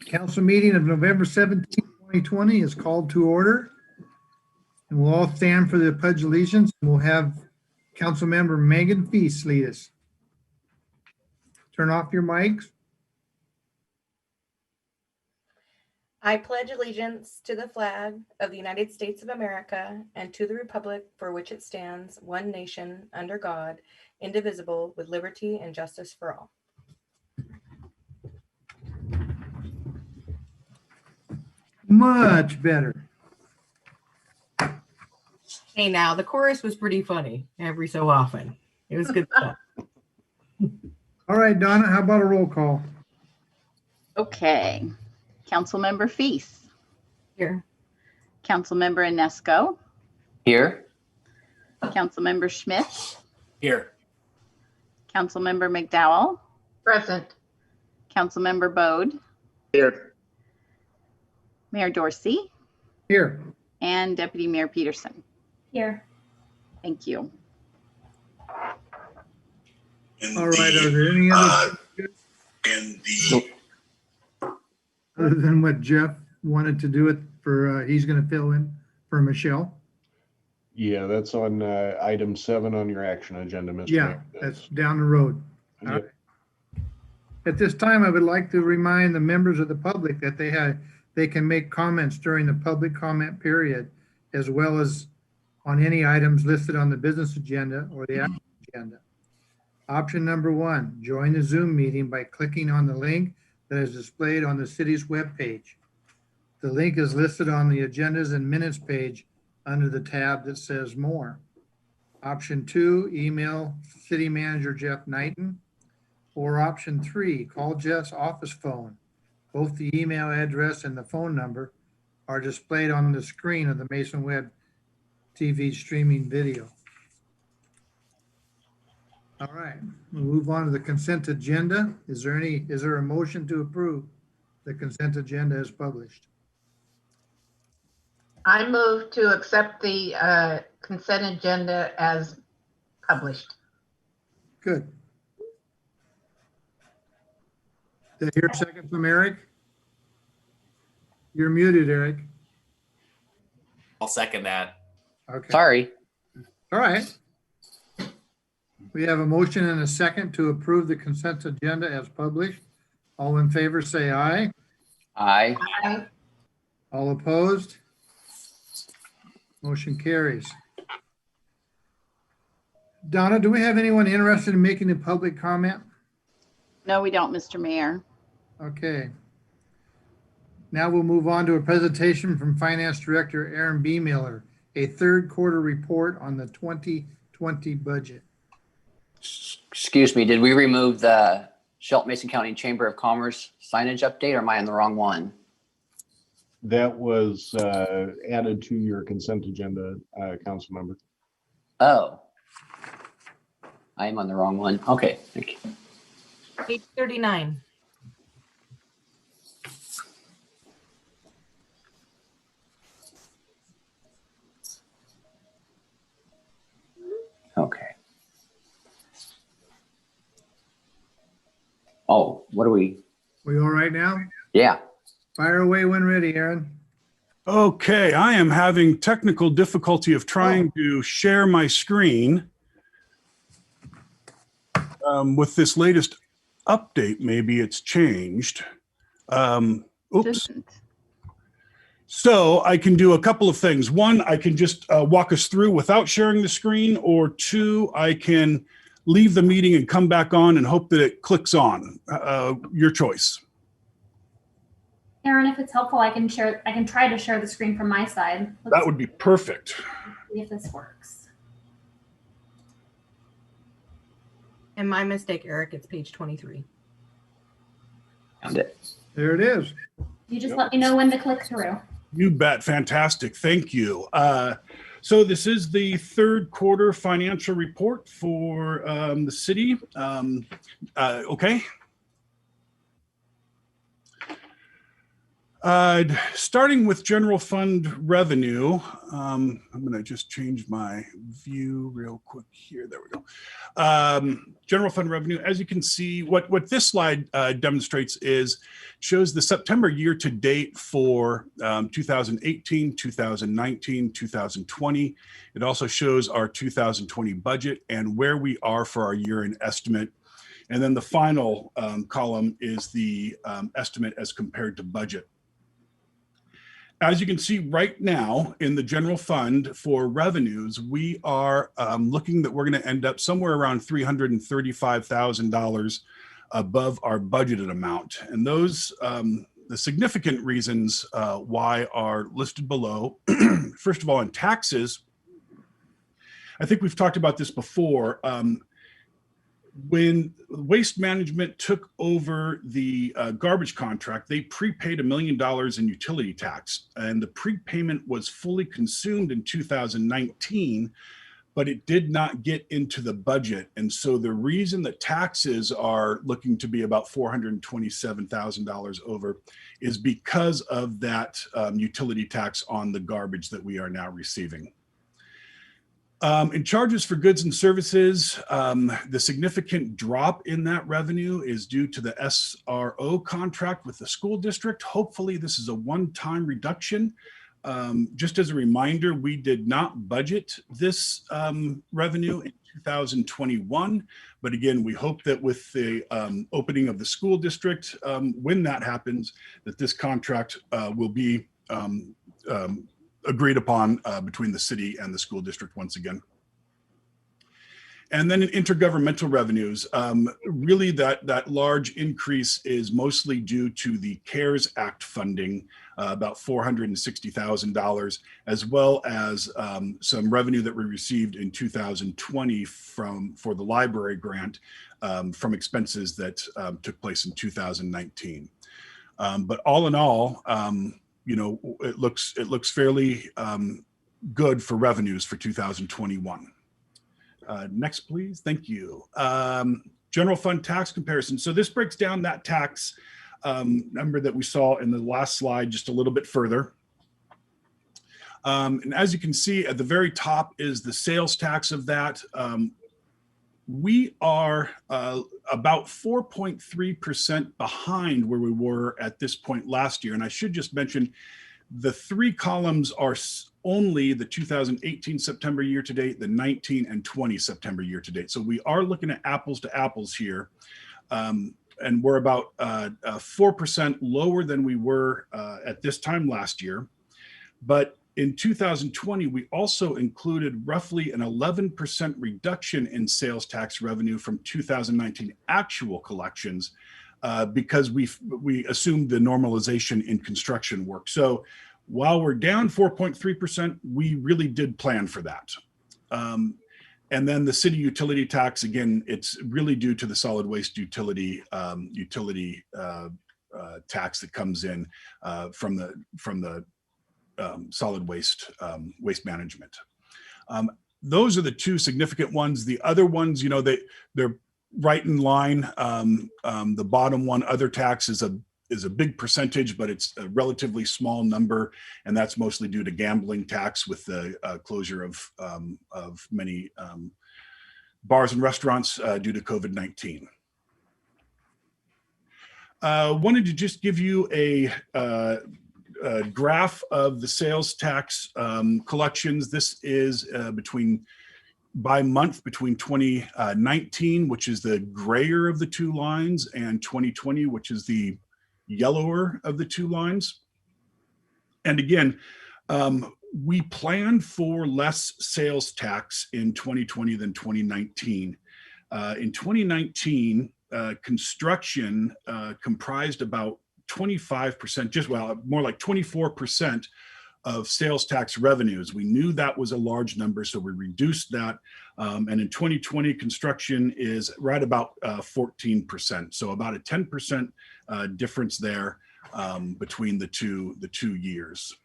Council meeting of November 17, 2020 is called to order. And we'll all stand for the pledge of allegiance. We'll have Council Member Megan Feast lead us. Turn off your mics. I pledge allegiance to the flag of the United States of America and to the republic for which it stands, one nation, under God, indivisible, with liberty and justice for all. Much better. Hey, now the chorus was pretty funny every so often. It was good stuff. All right, Donna, how about a roll call? Okay. Councilmember Feast. Here. Councilmember Inesco. Here. Councilmember Schmidt. Here. Councilmember McDowell. Present. Councilmember Bode. Here. Mayor Dorsey. Here. And Deputy Mayor Peterson. Here. Thank you. All right, are there any other other than what Jeff wanted to do it for, he's going to fill in for Michelle? Yeah, that's on item 7 on your action agenda, Mr. Yeah, Mayor. that's down the road. All Yep. right. At this time, I would like to remind the members of the public that they can make comments during the public comment period, as well as on any items listed on the business agenda or the action agenda. Option number 1, join the Zoom meeting by clicking on the link that is displayed on the city's webpage. The link is listed on the agendas and minutes page under the tab that says more. Option 2, email City Manager Jeff Knighton. Or option 3, call Jeff's office phone. Both the email address and the phone number are displayed on the screen of the Mason Web TV streaming video. All right, we'll move on to the consent agenda. Is there a motion to approve the consent agenda as published? I move to accept the consent agenda as published. Good. Did I hear a second from Eric? You're muted, Eric. I'll second that. Okay. Sorry. All right. We have a motion and a second to approve the consent agenda as published. All in favor, say aye. Aye. Aye. All opposed? Motion carries. Donna, do we have anyone interested in making a public comment? No, we don't, Mr. Mayor. Okay. Now we'll move on to a presentation from Finance Director Aaron B. Miller, a third quarter report on the 2020 budget. Excuse me, did we remove the Shelton Mason County Chamber of Commerce signage update, or am I on the wrong one? That was added to your consent agenda, council member. Oh. I am on the wrong one. Okay, thank you. Page 39. Okay. Oh, what are we? We all right now? Yeah. Fire away when ready, Aaron. Okay, I am having technical difficulty of trying to share my screen. With this latest update, maybe it's changed. Oops. So I can do a couple of things. One, I can just walk us through without sharing the screen, or 2, I can leave the meeting and come back on and hope that it clicks on. Your choice. Aaron, if it's helpful, I can try to share the screen from my side. That would be perfect. See if this works. And my mistake, Eric, it's page 23. Found it. There it is. You just let me know when to click through. You bet. Fantastic. Thank you. So this is the third quarter financial report for the city. Okay. Starting with general fund revenue, I'm going to just change my view real quick here. There we go. General fund revenue, as you can see, what this slide demonstrates is shows the September year to date for 2018, 2019, 2020. It also shows our 2020 budget and where we are for our year-end estimate. And then the final column is the estimate as compared to budget. As you can see right now in the general fund for revenues, we are looking that we're going to end up somewhere around $335,000 above our budgeted amount. And those, the significant reasons why are listed below. First of all, in taxes, I think we've talked about this before. When Waste Management took over the garbage contract, they prepaid $1 million in utility tax, and the prepayment was fully consumed in 2019, but it did not get into the budget. And so the reason that taxes are looking to be about $427,000 over is because of that utility tax on the garbage that we are now receiving. In charges for goods and services, the significant drop in that revenue is due to the SRO contract with the school district. Hopefully this is a one-time reduction. Just as a reminder, we did not budget this revenue in 2021. But again, we hope that with the opening of the school district, when that happens, that this contract will be agreed upon between the city and the school district once again. And then in intergovernmental revenues, really that large increase is mostly due to the CARES Act funding, about $460,000, as well as some revenue that we received in 2020 for the library grant from expenses that took place in 2019. But all in all, you know, it looks fairly good for revenues for 2021. Next, please. Thank you. General fund tax comparison. So this breaks down that tax number that we saw in the last slide just a little bit further. And as you can see at the very top is the sales tax of that. We are about 4.3% behind where we were at this point last year. And I should just mention the three columns are only the 2018 September year to date, the 19 and 20 September year to date. So we are looking at apples to apples here. And we're about 4% lower than we were at this time last year. But in 2020, we also included roughly an 11% reduction in sales tax revenue from 2019 actual collections because we assumed the normalization in construction work. So while we're down 4.3%, we really did plan for that. And then the city utility tax, again, it's really due to the solid waste utility tax that comes in from the solid waste waste management. Those are the two significant ones. The other ones, you know, they're right in line. The bottom one, other tax, is a big percentage, but it's a relatively small number, and that's mostly due to gambling tax with the closure of many bars and restaurants due to COVID-19. Wanted to just give you a graph of the sales tax collections. This is by month between 2019, which is the grayer of the two lines, and 2020, which is the yellower of the two lines. And again, we planned for less sales tax in 2020 than 2019. In 2019, construction comprised about 25%, more like 24% of sales tax revenues. We knew that was a large number, so we reduced that. And in 2020, construction is right about 14%. So about a 10% difference there between the two years.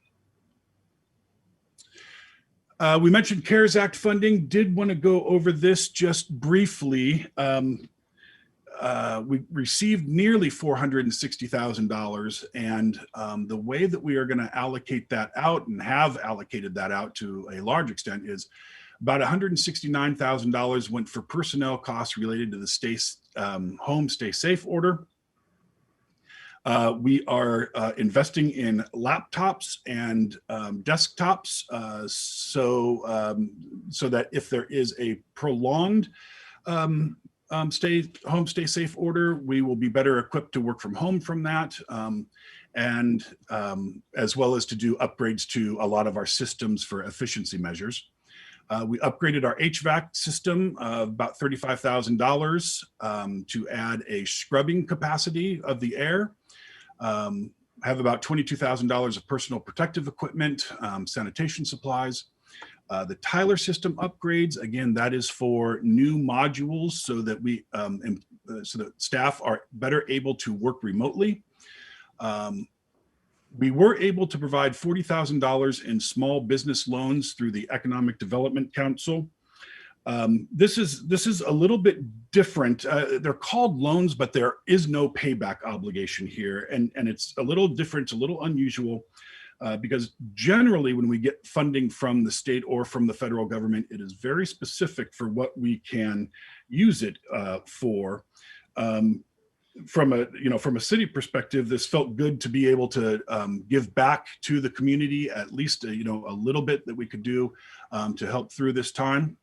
We mentioned CARES Act funding. Did want to go over this just briefly. we received nearly $460,000, and the way that we are going to allocate that out and have allocated that out to a large extent is about $169,000 went for personnel costs related to the home stay safe order. We are investing in laptops and desktops so that if there is a prolonged home stay safe order, we will be better equipped to work from home from that, and as well as to do upgrades to a lot of our systems for efficiency measures. We upgraded our HVAC system about $35,000 to add a scrubbing capacity of the air. Have about $22,000 of personal protective equipment, sanitation supplies. The Tyler system upgrades, again, that is for new modules so that so that staff are better able to work remotely. We were able to provide $40,000 in small business loans through the Economic Development Council. This is a little bit different. They're called loans, but there is no payback obligation here, and it's a little different, a little unusual. Because generally when we get funding from the state or from the federal government, it is very specific for what we can use it for. From a city perspective, this felt good to be able to give back to the community, at least a little bit that we could do to help through this time.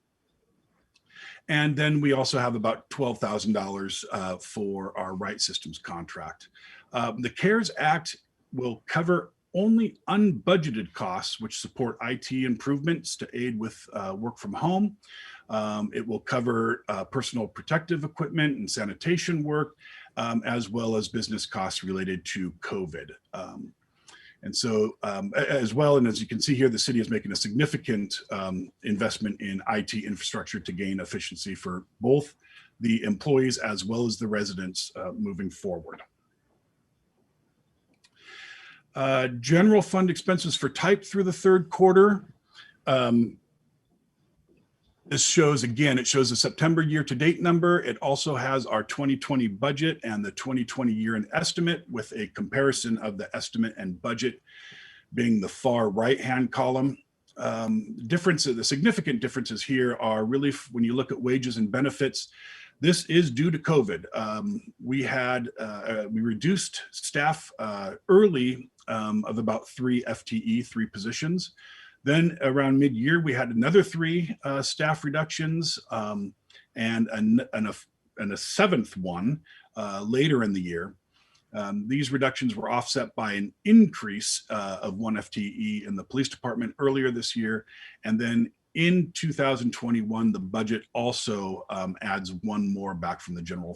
And then we also have about $12,000 for our Right Systems contract. The CARES Act will cover only unbudgeted costs which support IT improvements to aid with work from home. It will cover personal protective equipment and sanitation work, as well as business costs related to COVID. And so as well, and as you can see here, the city is making a significant investment in IT infrastructure to gain efficiency for both the employees as well as the residents moving forward. General fund expenses for type through the third quarter. This shows, again, it shows the September year-to-date number. It also has our 2020 budget and the 2020 year-end estimate, with a comparison of the estimate and budget being the far right-hand column. The significant differences here are really when you look at wages and benefits. This is due to COVID. We reduced staff early of about 3 FTE, 3 positions. Then around mid-year, we had another 3 staff reductions and a 7th one later in the year. These reductions were offset by an increase of 1 FTE in the police department earlier this year. And then in 2021, the budget also adds 1 more back from the general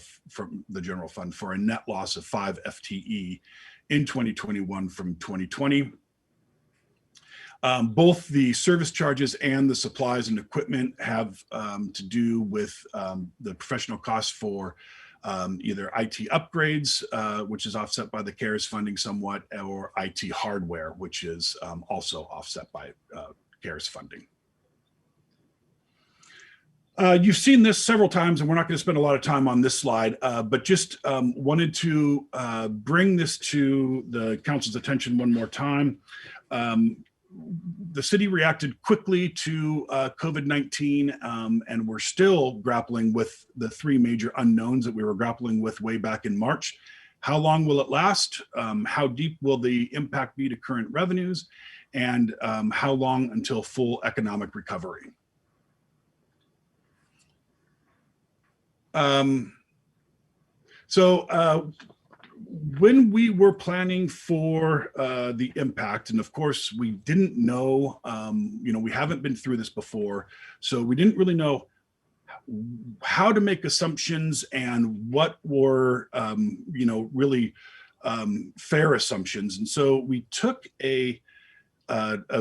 fund for a net loss of 5 FTE in 2021 from 2020. Both the service charges and the supplies and equipment have to do with the professional costs for either IT upgrades, which is offset by the CARES funding somewhat, or IT hardware, which is also offset by CARES funding. You've seen this several times, and we're not going to spend a lot of time on this slide, but just wanted to bring this to the council's attention one more time. The city reacted quickly to COVID-19, and we're still grappling with the 3 major unknowns that we were grappling with way back in March. How long will it last? How deep will the impact be to current revenues? And how long until full economic recovery? When we were planning for the impact, and of course we didn't know, we haven't been through this before, so we didn't really know how to make assumptions and what were, really fair assumptions. And so we took a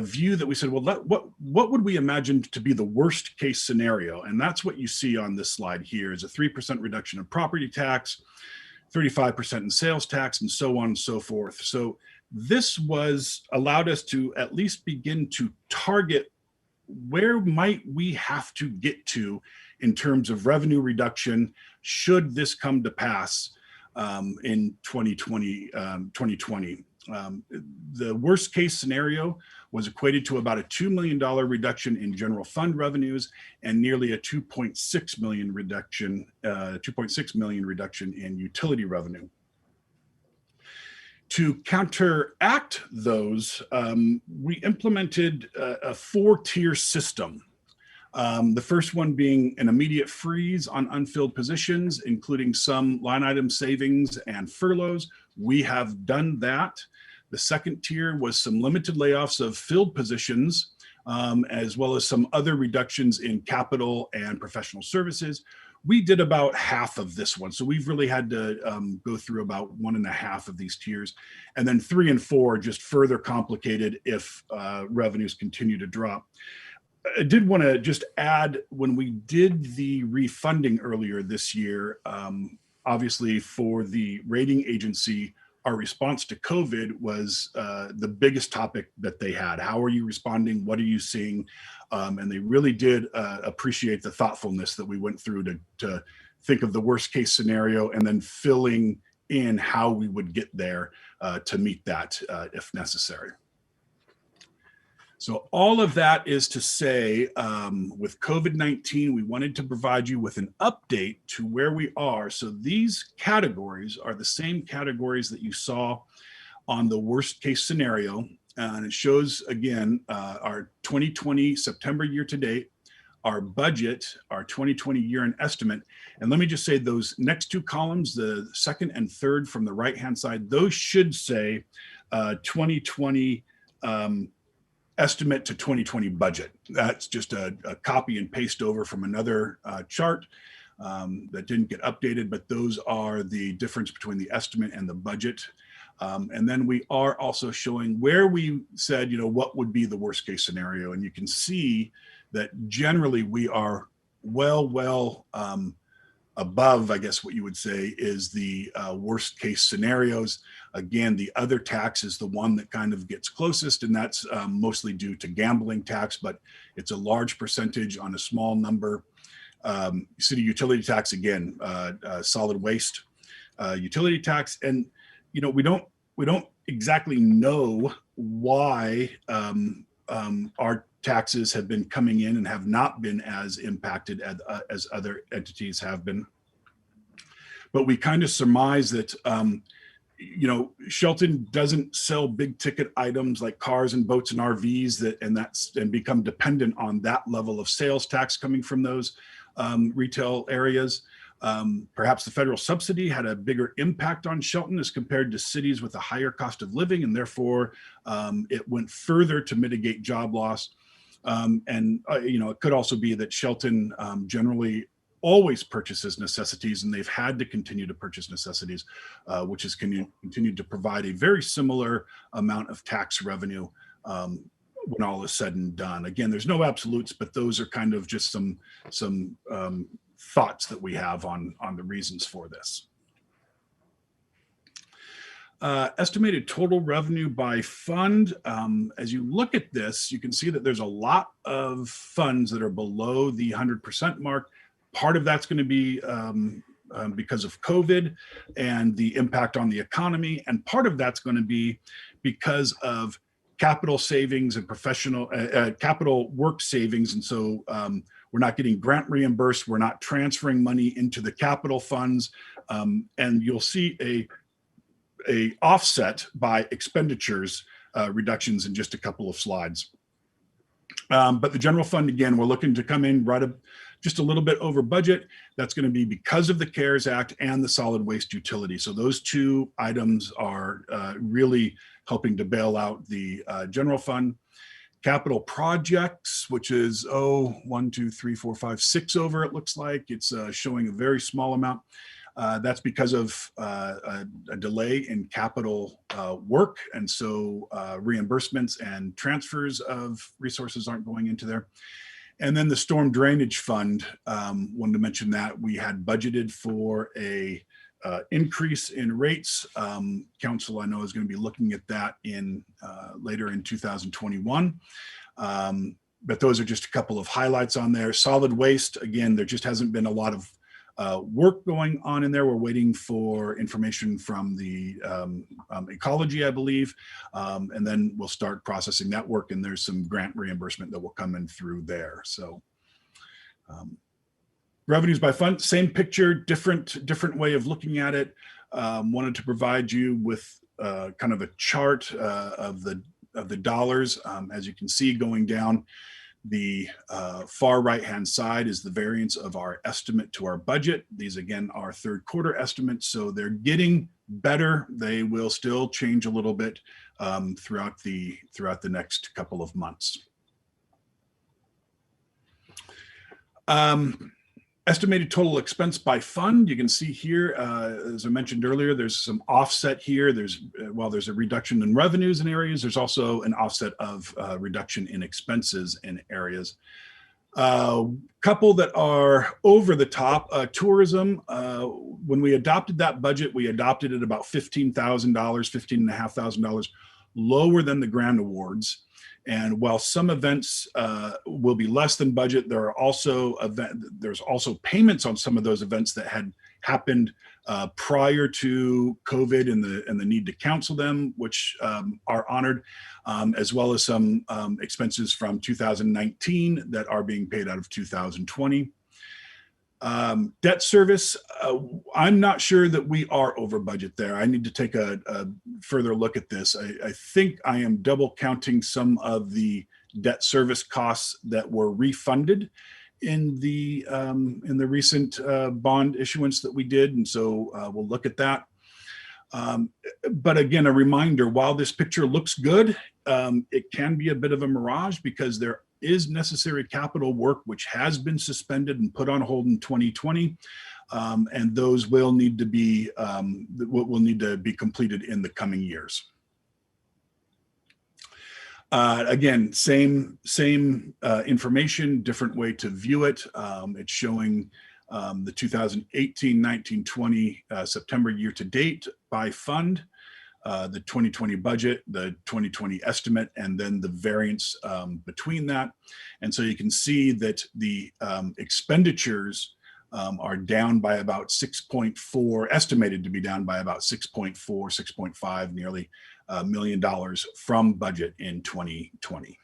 view that we said, well, what would we imagine to be the worst case scenario? And that's what you see on this slide here, is a 3% reduction in property tax, 35% in sales tax, and so on and so forth. So this allowed us to at least begin to target where might we have to get to in terms of revenue reduction should this come to pass in 2020. The worst case scenario was equated to about a $2 million reduction in general fund revenues and nearly a 2.6 million reduction in utility revenue. To counteract those, we implemented a 4-tier system. The first one being an immediate freeze on unfilled positions, including some line item savings and furloughs. We have done that. The second tier was some limited layoffs of filled positions, as well as some other reductions in capital and professional services. We did about half of this one. So we've really had to go through about 1.5 of these tiers. And then 3 and 4 just further complicated if revenues continue to drop. I did want to just add, when we did the refunding earlier this year, obviously for the rating agency, our response to COVID was the biggest topic that they had. How are you responding? What are you seeing? And they really did appreciate the thoughtfulness that we went through to think of the worst case scenario and then filling in how we would get there to meet that if necessary. So all of that is to say, with COVID-19, we wanted to provide you with an update to where we are. So these categories are the same categories that you saw on the worst case scenario. And it shows, again, our 2020 September year to date, our budget, our 2020 year-end estimate. And let me just say those next 2 columns, the second and third from the right-hand side, those should say 2020 estimate to 2020 budget. That's just a copy and paste over from another chart that didn't get updated, but those are the difference between the estimate and the budget. And then we are also showing where we said, what would be the worst case scenario. And you can see that generally we are well above, I guess what you would say is the worst case scenarios. Again, the other tax is the one that kind of gets closest, and that's mostly due to gambling tax, but it's a large percentage on a small number. City utility tax, again, solid waste utility tax. And, we don't exactly know why our taxes have been coming in and have not been as impacted as other entities have been. But we kind of surmise that, Shelton doesn't sell big ticket items like cars and boats and RVs and become dependent on that level of sales tax coming from those retail areas. Perhaps the federal subsidy had a bigger impact on Shelton as compared to cities with a higher cost of living, and therefore it went further to mitigate job loss. It could also be that Shelton generally always purchases necessities, and they've had to continue to purchase necessities, which has continued to provide a very similar amount of tax revenue when all is said and done. Again, there's no absolutes, but those are kind of just some thoughts that we have on the reasons for this. Estimated total revenue by fund. As you look at this, you can see that there's a lot of funds that are below the 100% mark. Part of that's going to be because of COVID and the impact on the economy. And part of that's going to be because of capital savings and capital work savings. And so we're not getting grant reimbursed. We're not transferring money into the capital funds. And you'll see a offset by expenditures reductions in just a couple of slides. But the general fund, again, we're looking to come in just a little bit over budget. That's going to be because of the CARES Act and the solid waste utility. So those 2 items are really helping to bail out the general fund. Capital projects, which is 1, 2, 3, 4, 5, 6 over, it looks like. It's showing a very small amount. That's because of a delay in capital work. And so reimbursements and transfers of resources aren't going into there. And then the storm drainage fund, wanted to mention that we had budgeted for a increase in rates. Council, I know, is going to be looking at that later in 2021. but those are just a couple of highlights on there. Solid waste, again, there just hasn't been a lot of work going on in there. We're waiting for information from the ecology, I believe, and then we'll start processing that work, and there's some grant reimbursement that will come in through there. So revenues by fund, same picture, different way of looking at it. Wanted to provide you with kind of a chart of the dollars. As you can see, going down the far right-hand side is the variance of our estimate to our budget. These again are third quarter estimates, so they're getting better. They will still change a little bit throughout the next couple of months. Estimated total expense by fund. You can see here, as I mentioned earlier, there's some offset here. While there's a reduction in revenues in areas, there's also an offset of reduction in expenses in areas. Couple that are over the top, tourism. When we adopted that budget, we adopted it about $15,000, $15,500 lower than the grant awards. And while some events will be less than budget, there's also payments on some of those events that had happened prior to COVID and the need to cancel them, which are honored, as well as some expenses from 2019 that are being paid out of 2020. Debt service, I'm not sure that we are over budget there. I need to take a further look at this. I think I am double counting some of the debt service costs that were refunded in the recent bond issuance that we did, and so we'll look at that. But again, a reminder, while this picture looks good, it can be a bit of a mirage because there is necessary capital work which has been suspended and put on hold in 2020, and those will need to be completed in the coming years. Again, same information, different way to view it. It's showing the 2018, 19, 20 September year to date by fund, the 2020 budget, the 2020 estimate, and then the variance between that. And so you can see that the expenditures are down by about 6.4, estimated to be down by about 6.4, 6.5, nearly $1 million from budget in 2020.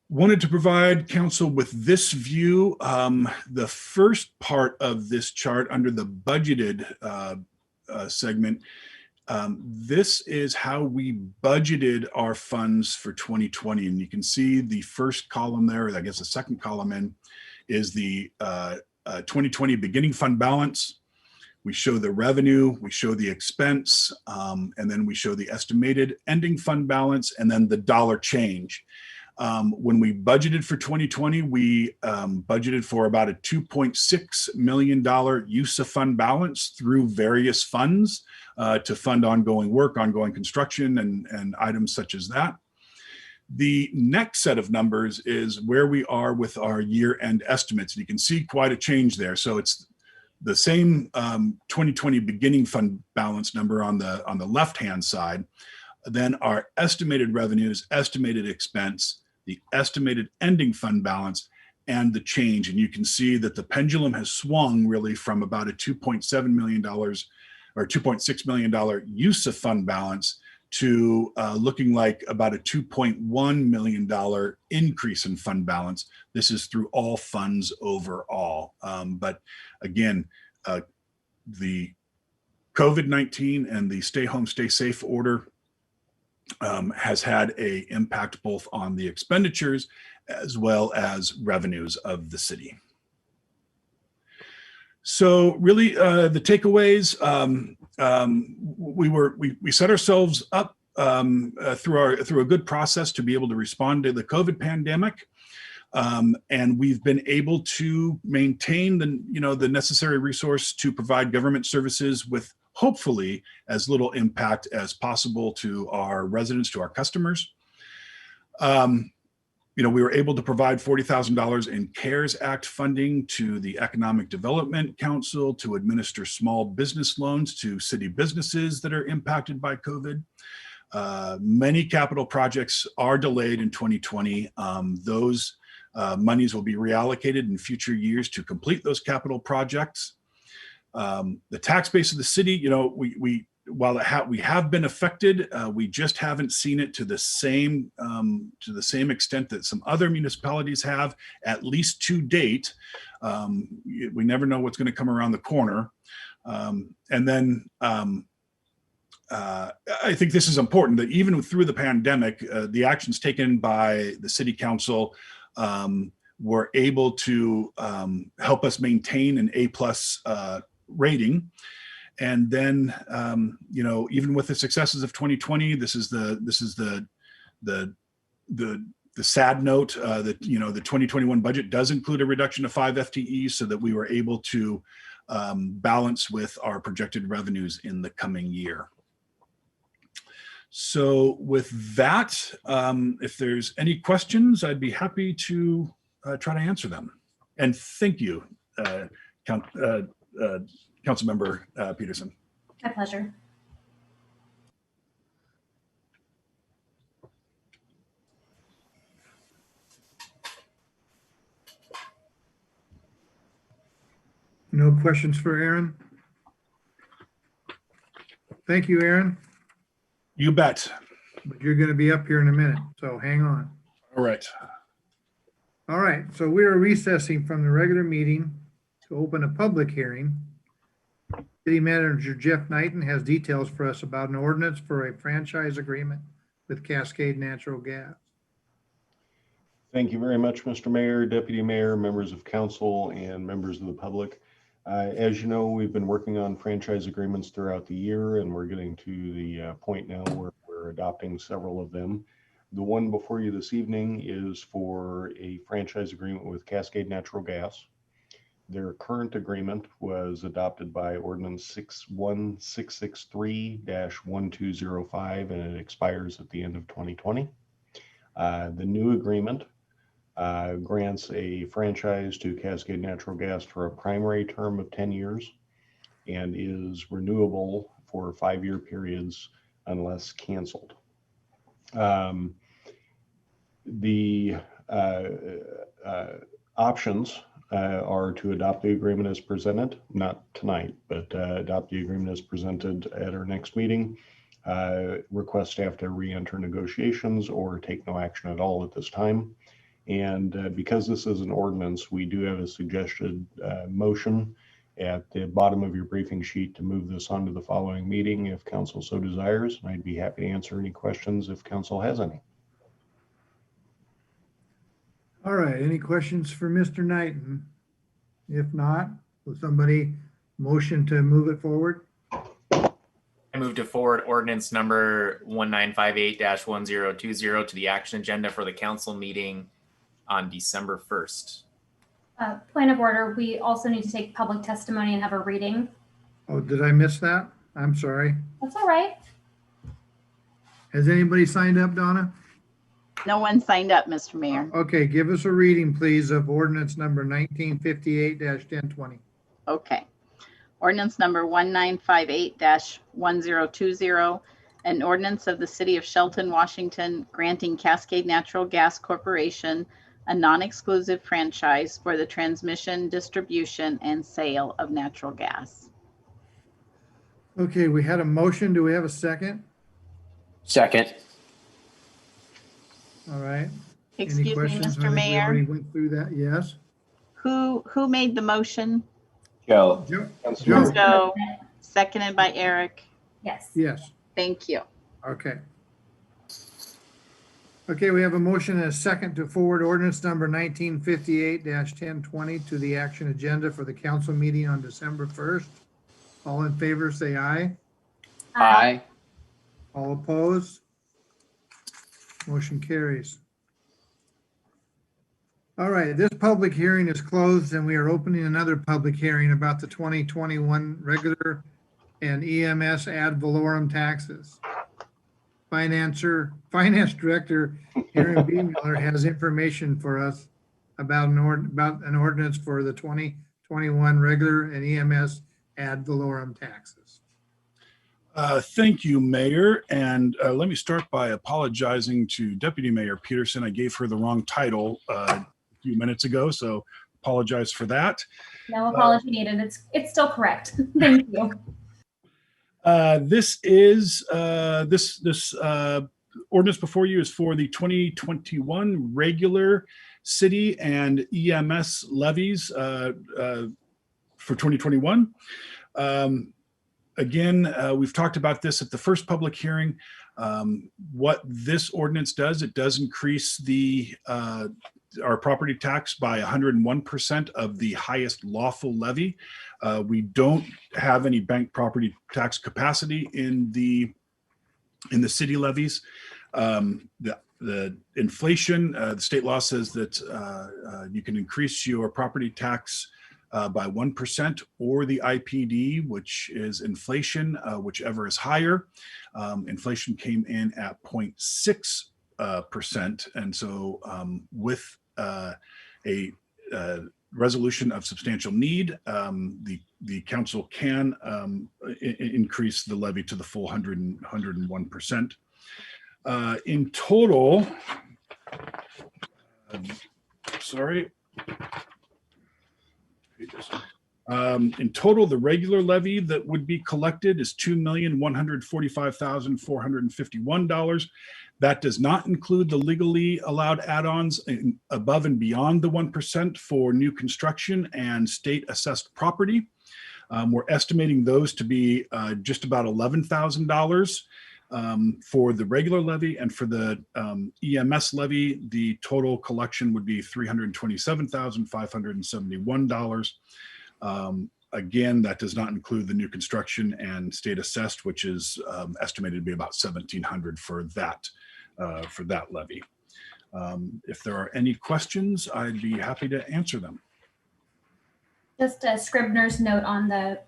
Wanted to provide council with this view. The first part of this chart under the budgeted segment, this is how we budgeted our funds for 2020. And you can see the first column there, or I guess the second column in, is the 2020 beginning fund balance. We show the revenue, we show the expense, and then we show the estimated ending fund balance, and then the dollar change. When we budgeted for 2020, we budgeted for about a $2.6 million use of fund balance through various funds to fund ongoing work, ongoing construction, and items such as that. The next set of numbers is where we are with our year-end estimates. And you can see quite a change there. So it's the same 2020 beginning fund balance number on the left-hand side. Then our estimated revenues, estimated expense, the estimated ending fund balance, and the change. And you can see that the pendulum has swung really from about a $2.7 million or $2.6 million use of fund balance to looking like about a $2.1 million increase in fund balance. This is through all funds overall. But again, the COVID-19 and the stay home, stay safe order has had an impact both on the expenditures as well as revenues of the city. So really the takeaways, we set ourselves up through a good process to be able to respond to the COVID pandemic. And we've been able to maintain the necessary resource to provide government services with hopefully as little impact as possible to our residents, to our customers. We were able to provide $40,000 in CARES Act funding to the Economic Development Council to administer small business loans to city businesses that are impacted by COVID. Many capital projects are delayed in 2020. Those monies will be reallocated in future years to complete those capital projects. The tax base of the city, while we have been affected, we just haven't seen it to the same extent that some other municipalities have, at least to date. We never know what's going to come around the corner. I think this is important, that even through the pandemic, the actions taken by the city council were able to help us maintain an A+ rating. And then, even with the successes of 2020, this is the sad note that, the 2021 budget does include a reduction of 5 FTEs so that we were able to balance with our projected revenues in the coming year. So with that, if there's any questions, I'd be happy to try to answer them. And thank you, Councilmember Peterson. My pleasure. No questions for Aaron? Thank you, Aaron. You bet. But you're going to be up here in a minute, so hang on. All right. All right, so we are recessing from the regular meeting to open a public hearing. City Manager Jeff Knighton has details for us about an ordinance for a franchise agreement with Cascade Natural Gas. Thank you very much, Mr. Mayor, Deputy Mayor, members of council, and members of the public. As you know, we've been working on franchise agreements throughout the year, and we're getting to the point now where we're adopting several of them. The one before you this evening is for a franchise agreement with Cascade Natural Gas. Their current agreement was adopted by Ordinance 61663-1205, and it expires at the end of 2020. The new agreement grants a franchise to Cascade Natural Gas for a primary term of 10 years and is renewable for 5-year periods unless canceled. The options are to adopt the agreement as presented, not tonight, but adopt the agreement as presented at our next meeting, request staff to re-enter negotiations, or take no action at all at this time. And because this is an ordinance, we do have a suggested motion at the bottom of your briefing sheet to move this on to the following meeting if council so desires. And I'd be happy to answer any questions if council has any. All right, any questions for Mr. Knighton? If not, will somebody motion to move it forward? I move to forward ordinance number 1958-1020 to the action agenda for the council meeting on December 1st. Point of order, we also need to take public testimony and have a reading. Oh, did I miss that? I'm sorry. That's all right. Has anybody signed up, Donna? No one signed up, Mr. Mayor. Okay, give us a reading, please, of ordinance number 1958-1020. Okay. Ordinance number 1958-1020, an ordinance of the City of Shelton, Washington, granting Cascade Natural Gas Corporation a non-exclusive franchise for the transmission, distribution, and sale of natural gas. Okay, we had a motion. Do we have a second? Second. All right. Any Excuse me, questions? I Mr. think we Mayor, already went through that. Yes. who made the motion? Joe. Joe? Councilmember- Joe, seconded by Eric. Yes. Yes. Thank you. Okay. Okay, we have a motion and a second to forward ordinance number 1958-1020 to the action agenda for the council meeting on December 1st. All in favor, say aye. Aye. All opposed? Motion carries. All right, this public hearing is closed and we are opening another public hearing about the 2021 regular and EMS ad valorem taxes. Finance Director Aaron B. Miller has information for us about an ordinance for the 2021 regular and EMS ad valorem taxes. Thank you, Mayor. And let me start by apologizing to Deputy Mayor Peterson. I gave her the wrong title a few minutes ago, so apologize for that. No apology needed. It's still correct. Thank you. This is this ordinance before you is for the 2021 regular city and EMS levies for 2021. Again, we've talked about this at the first public hearing. What this ordinance does, it does increase the our property tax by 101% of the highest lawful levy. We don't have any bank property tax capacity in the city levies. The inflation, the state law says that you can increase your property tax by 1%, or the IPD, which is inflation, whichever is higher. Inflation came in at 0.6%. And so with a resolution of substantial need, the council can increase the levy to the full 101%. In total, in total, the regular levy that would be collected is $2,145,451. That does not include the legally allowed add-ons above and beyond the 1% for new construction and state assessed property. We're estimating those to be just about $11,000 for the regular levy, and for the EMS levy, the total collection would be $327,571. Again, that does not include the new construction and state assessed, which is estimated to be about $1,700 for that levy. If there are any questions, I'd be happy to answer them. Just a Scribner's note on the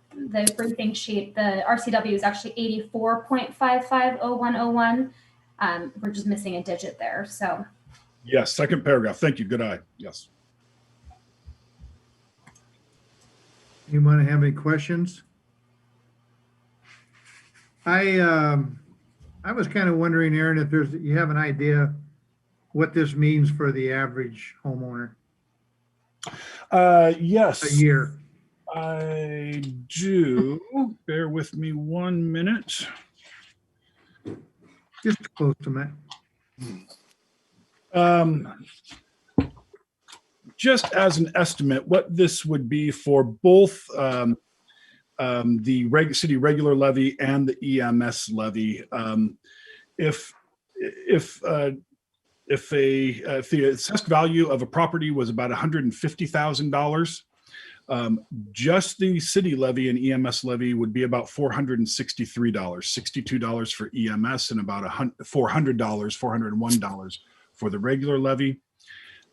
briefing sheet. The RCW is actually 84.550101. We're just missing a digit there. So Yes, second paragraph. Thank you. Good eye. Yes. Anyone have any questions? I was kind of wondering, Aaron, if you have an idea what this means for the average homeowner Yes. a year. I do. Bear with me 1 minute. Just close to that. Just as an estimate, what this would be for both the city regular levy and the EMS levy. If the assessed value of a property was about $150,000, just the city levy and EMS levy would be about $463, $62 for EMS and about $401 for the regular levy.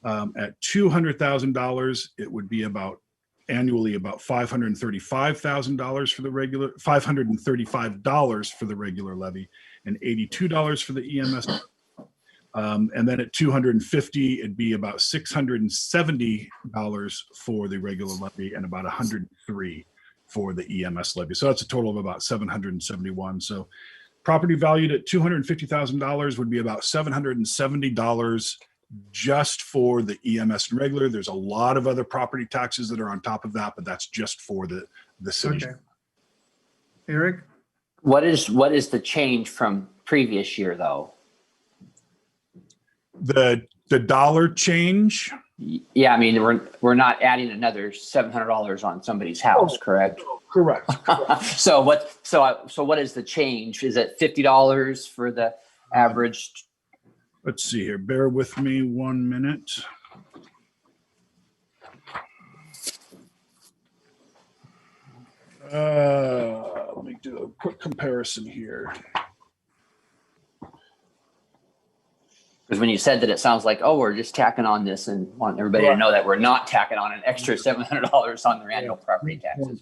At $200,000, it would be annually about $535,000 for the regular, $535 for the regular levy, and $82 for the EMS. And then at 250, it'd be about $670 for the regular levy and about $103 for the EMS levy. So that's a total of about $771. So property valued at $250,000 would be about $770 just for the EMS and regular. There's a lot of other property taxes that are on top of that, but that's just for the city. Okay. Eric? What is the change from previous year though? The dollar change. Yeah, I mean, we're not adding another $700 on somebody's house, correct? Correct. So what is the change? Is it $50 for the average? Let's see here. Bear with me 1 minute. Let me do a quick comparison here. Because when you said that, it sounds like, oh, we're just tacking on this and want everybody to know that we're not tacking on an extra $700 on their annual property taxes.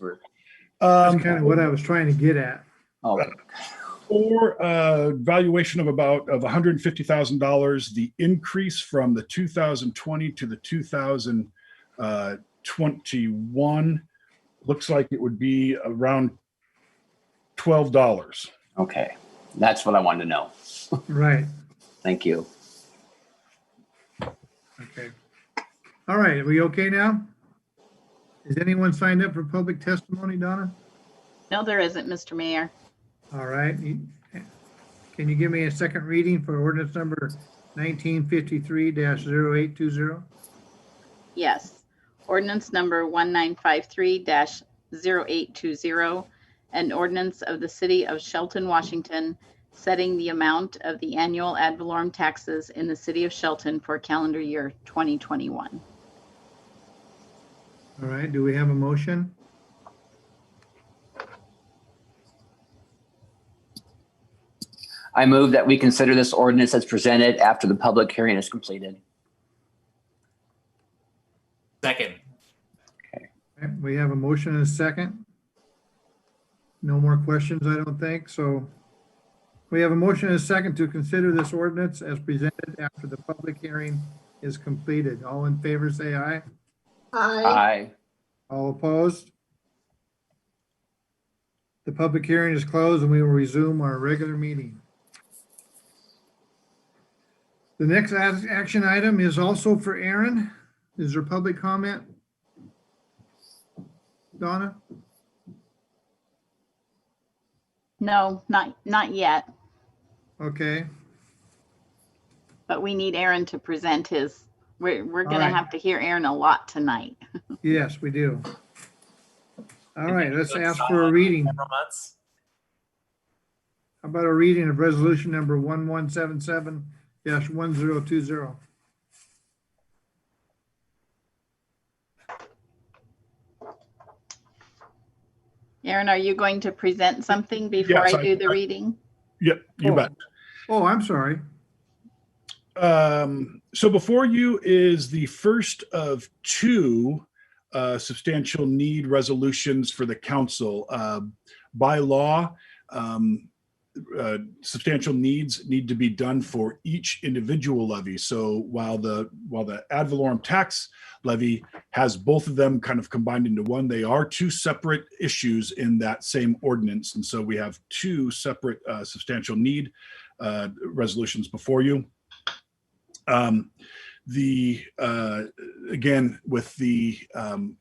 That's kind of what I was trying to get at. Okay. For valuation of $150,000, the increase from the 2020 to the 2021 looks like it would be around $12. Okay, that's what I wanted to know. Right, Thank you. okay. All right, are we okay now? Is anyone signed up for public testimony, Donna? No, there isn't, Mr. Mayor. All right. Can you give me a second reading for ordinance number 1953-0820? Yes. Ordinance number 1953-0820, an ordinance of the city of Shelton, Washington, setting the amount of the annual ad valorem taxes in the city of Shelton for calendar year 2021. All right, do we have a motion? I move that we consider this ordinance as presented after the public hearing is completed. Second. Okay, we have a motion and a second. No more questions, I don't think. So we have a motion and a second to consider this ordinance as presented after the public hearing is completed. All in favor, say aye. Aye. All opposed? The public hearing is closed and we will resume our regular meeting. The next action item is also for Aaron. Is there public comment? Donna? No, not yet, Okay, but we need Aaron to present his, we're going to right. have to hear Aaron a lot tonight. yes, we do. All right, let's Been ask for a silent reading. for several months. How about a reading of resolution number 1177-1020? Aaron, are you going to present something before Yes, I do the reading? Yep, you Oh. bet. Oh, I'm sorry. So before you is the first of two substantial need resolutions for the council. By law, substantial needs need to be done for each individual levy. So while the ad valorem tax levy has both of them kind of combined into one, they are two separate issues in that same ordinance. And so we have two separate substantial need resolutions before you. Again, with the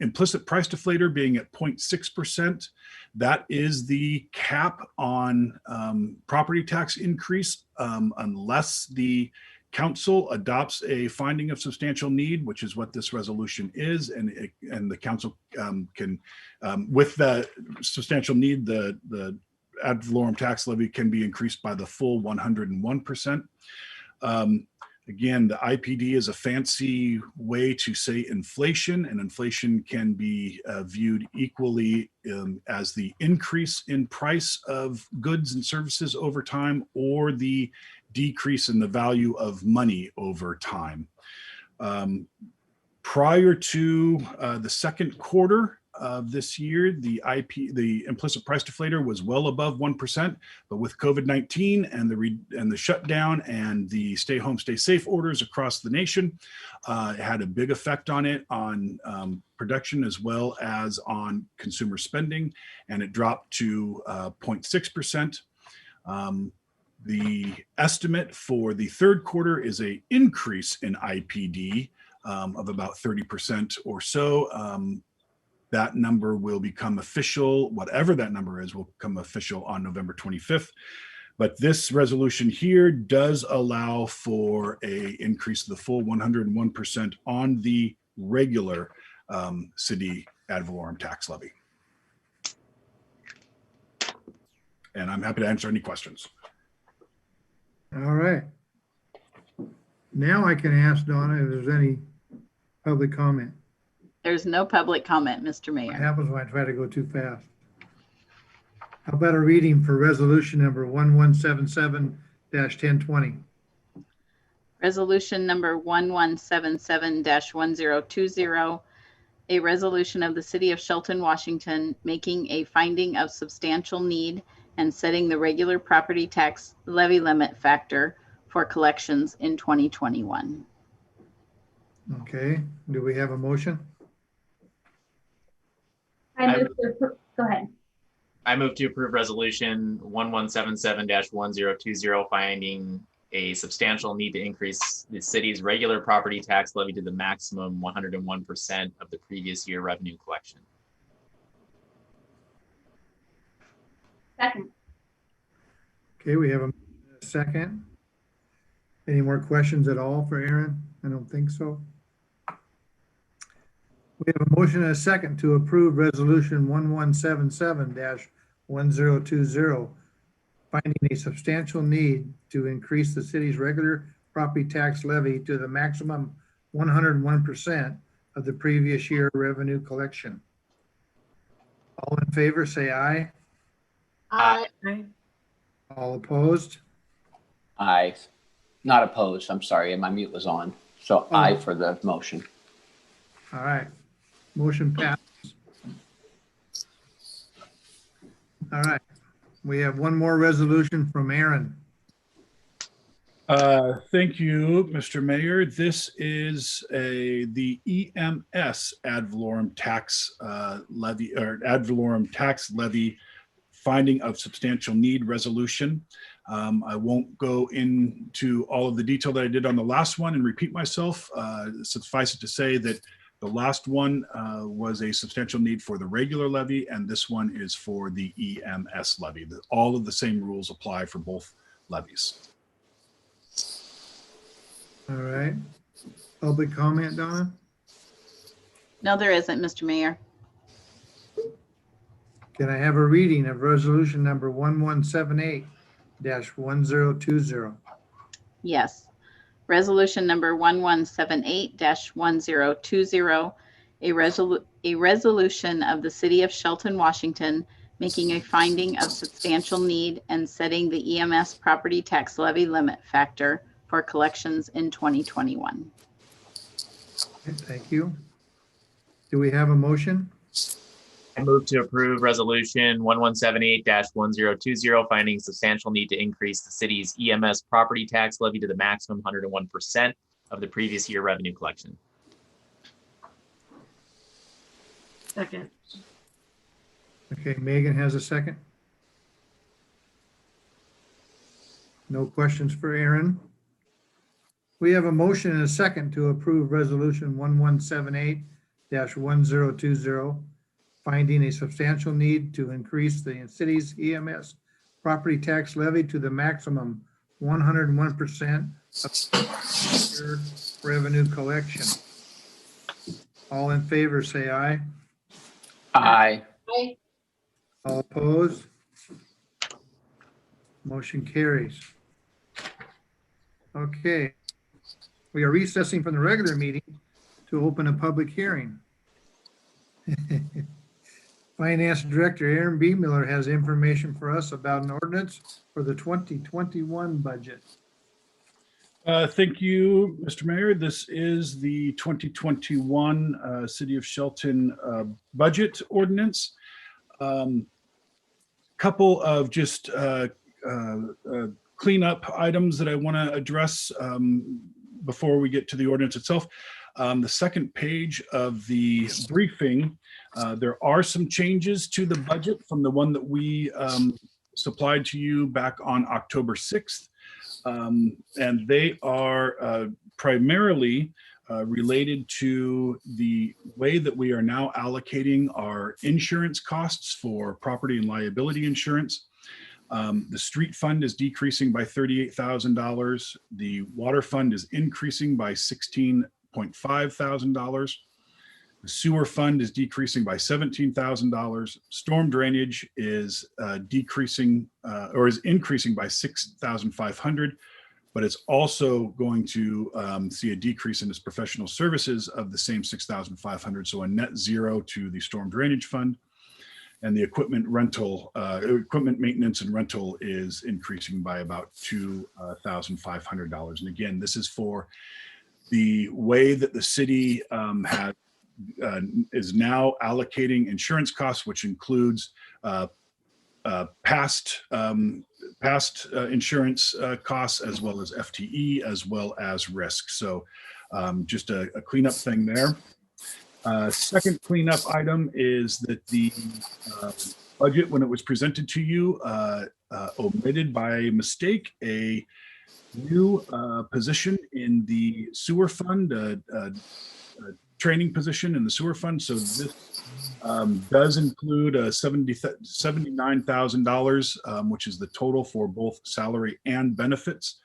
implicit price deflator being at 0.6%, that is the cap on property tax increase unless the council adopts a finding of substantial need, which is what this resolution is, and the council can, with the substantial need, the ad valorem tax levy can be increased by the full 101%. Again, the IPD is a fancy way to say inflation, and inflation can be viewed equally as the increase in price of goods and services over time, or the decrease in the value of money over time. Prior to the second quarter of this year, the implicit price deflator was well above 1%, but with COVID-19 and the shutdown and the stay home, stay safe orders across the nation, it had a big effect on it, on production as well as on consumer spending, and it dropped to 0.6%. The estimate for the third quarter is an increase in IPD of about 30% or so. That number will become official, whatever that number is, will become official on November 25th. But this resolution here does allow for a increase of the full 101% on the regular city ad valorem tax levy. And I'm happy to answer any questions. All right. Now I can ask Donna if there's any public comment. There's no public comment, Mr. What Mayor. happens when I try to go too fast? How about a reading for resolution number 1177-1020? Resolution number 1177-1020, a resolution of the city of Shelton, Washington, making a finding of substantial need and setting the regular property tax levy limit factor for collections in 2021. Okay, do we have a motion? I move to, go ahead. I move to approve resolution 1177-1020, finding a substantial need to increase the city's regular property tax levy to the maximum 101% of the previous year revenue collection. Second. Okay, we have a second. Any more questions at all for Aaron? I don't think so. We have a motion and a second to approve resolution 1177-1020, finding a substantial need to increase the city's regular property tax levy to the maximum 101% of the previous year revenue collection. All in favor, say aye. Aye. All opposed? Aye. Not opposed. I'm sorry. My mute was on. So Oh. aye for the motion. All right. Motion passed. All right. We have one more resolution from Aaron. Thank you, Mr. Mayor. This is the EMS ad valorem tax levy, or ad valorem tax levy finding of substantial need resolution. I won't go into all of the detail that I did on the last one and repeat myself. Suffice it to say that the last one was a substantial need for the regular levy, and this one is for the EMS levy. All of the same rules apply for both levies. All right. Public comment, Donna? No, there isn't, Mr. Mayor. Can I have a reading of resolution number 1178-1020? Yes. Resolution number 1178-1020, a resolution of the City of Shelton, Washington, making a finding of substantial need and setting the EMS property tax levy limit factor for collections in 2021. Okay, thank you. Do we have a motion? I move to approve resolution 1178-1020, finding substantial need to increase the city's EMS property tax levy to the maximum 101% of the previous year revenue collection. Second. Okay, Megan has a second. No questions for Aaron. We have a motion and a second to approve resolution 1178-1020, finding a substantial need to increase the city's EMS property tax levy to the maximum 101% of your revenue collection. All in favor, say aye. Aye. Aye. All opposed? Motion carries. Okay. We are recessing from the regular meeting to open a public hearing. Finance Director Aaron B. Miller has information for us about an ordinance for the 2021 budget. Thank you, Mr. Mayor. This is the 2021 City of Shelton budget ordinance. Couple of just cleanup items that I want to address before we get to the ordinance itself. The second page of the briefing, there are some changes to the budget from the one that we supplied to you back on October 6th. And they are primarily related to the way that we are now allocating our insurance costs for property and liability insurance. The street fund is decreasing by $38,000. The water fund is increasing by $16,500. The sewer fund is decreasing by $17,000. Storm drainage is decreasing or is increasing by $6,500, but it's also going to see a decrease in its professional services of the same $6,500. So a net zero to the storm drainage fund. And the equipment rental, equipment maintenance and rental is increasing by about $2,500. And again, this is for the way that the city is now allocating insurance costs, which includes past insurance costs, as well as FTE, as well as risk. So just a cleanup thing there. Second cleanup item is that the budget, when it was presented to you, omitted by mistake a new position in the sewer fund, a training position in the sewer fund. So this does include $79,000, which is the total for both salary and benefits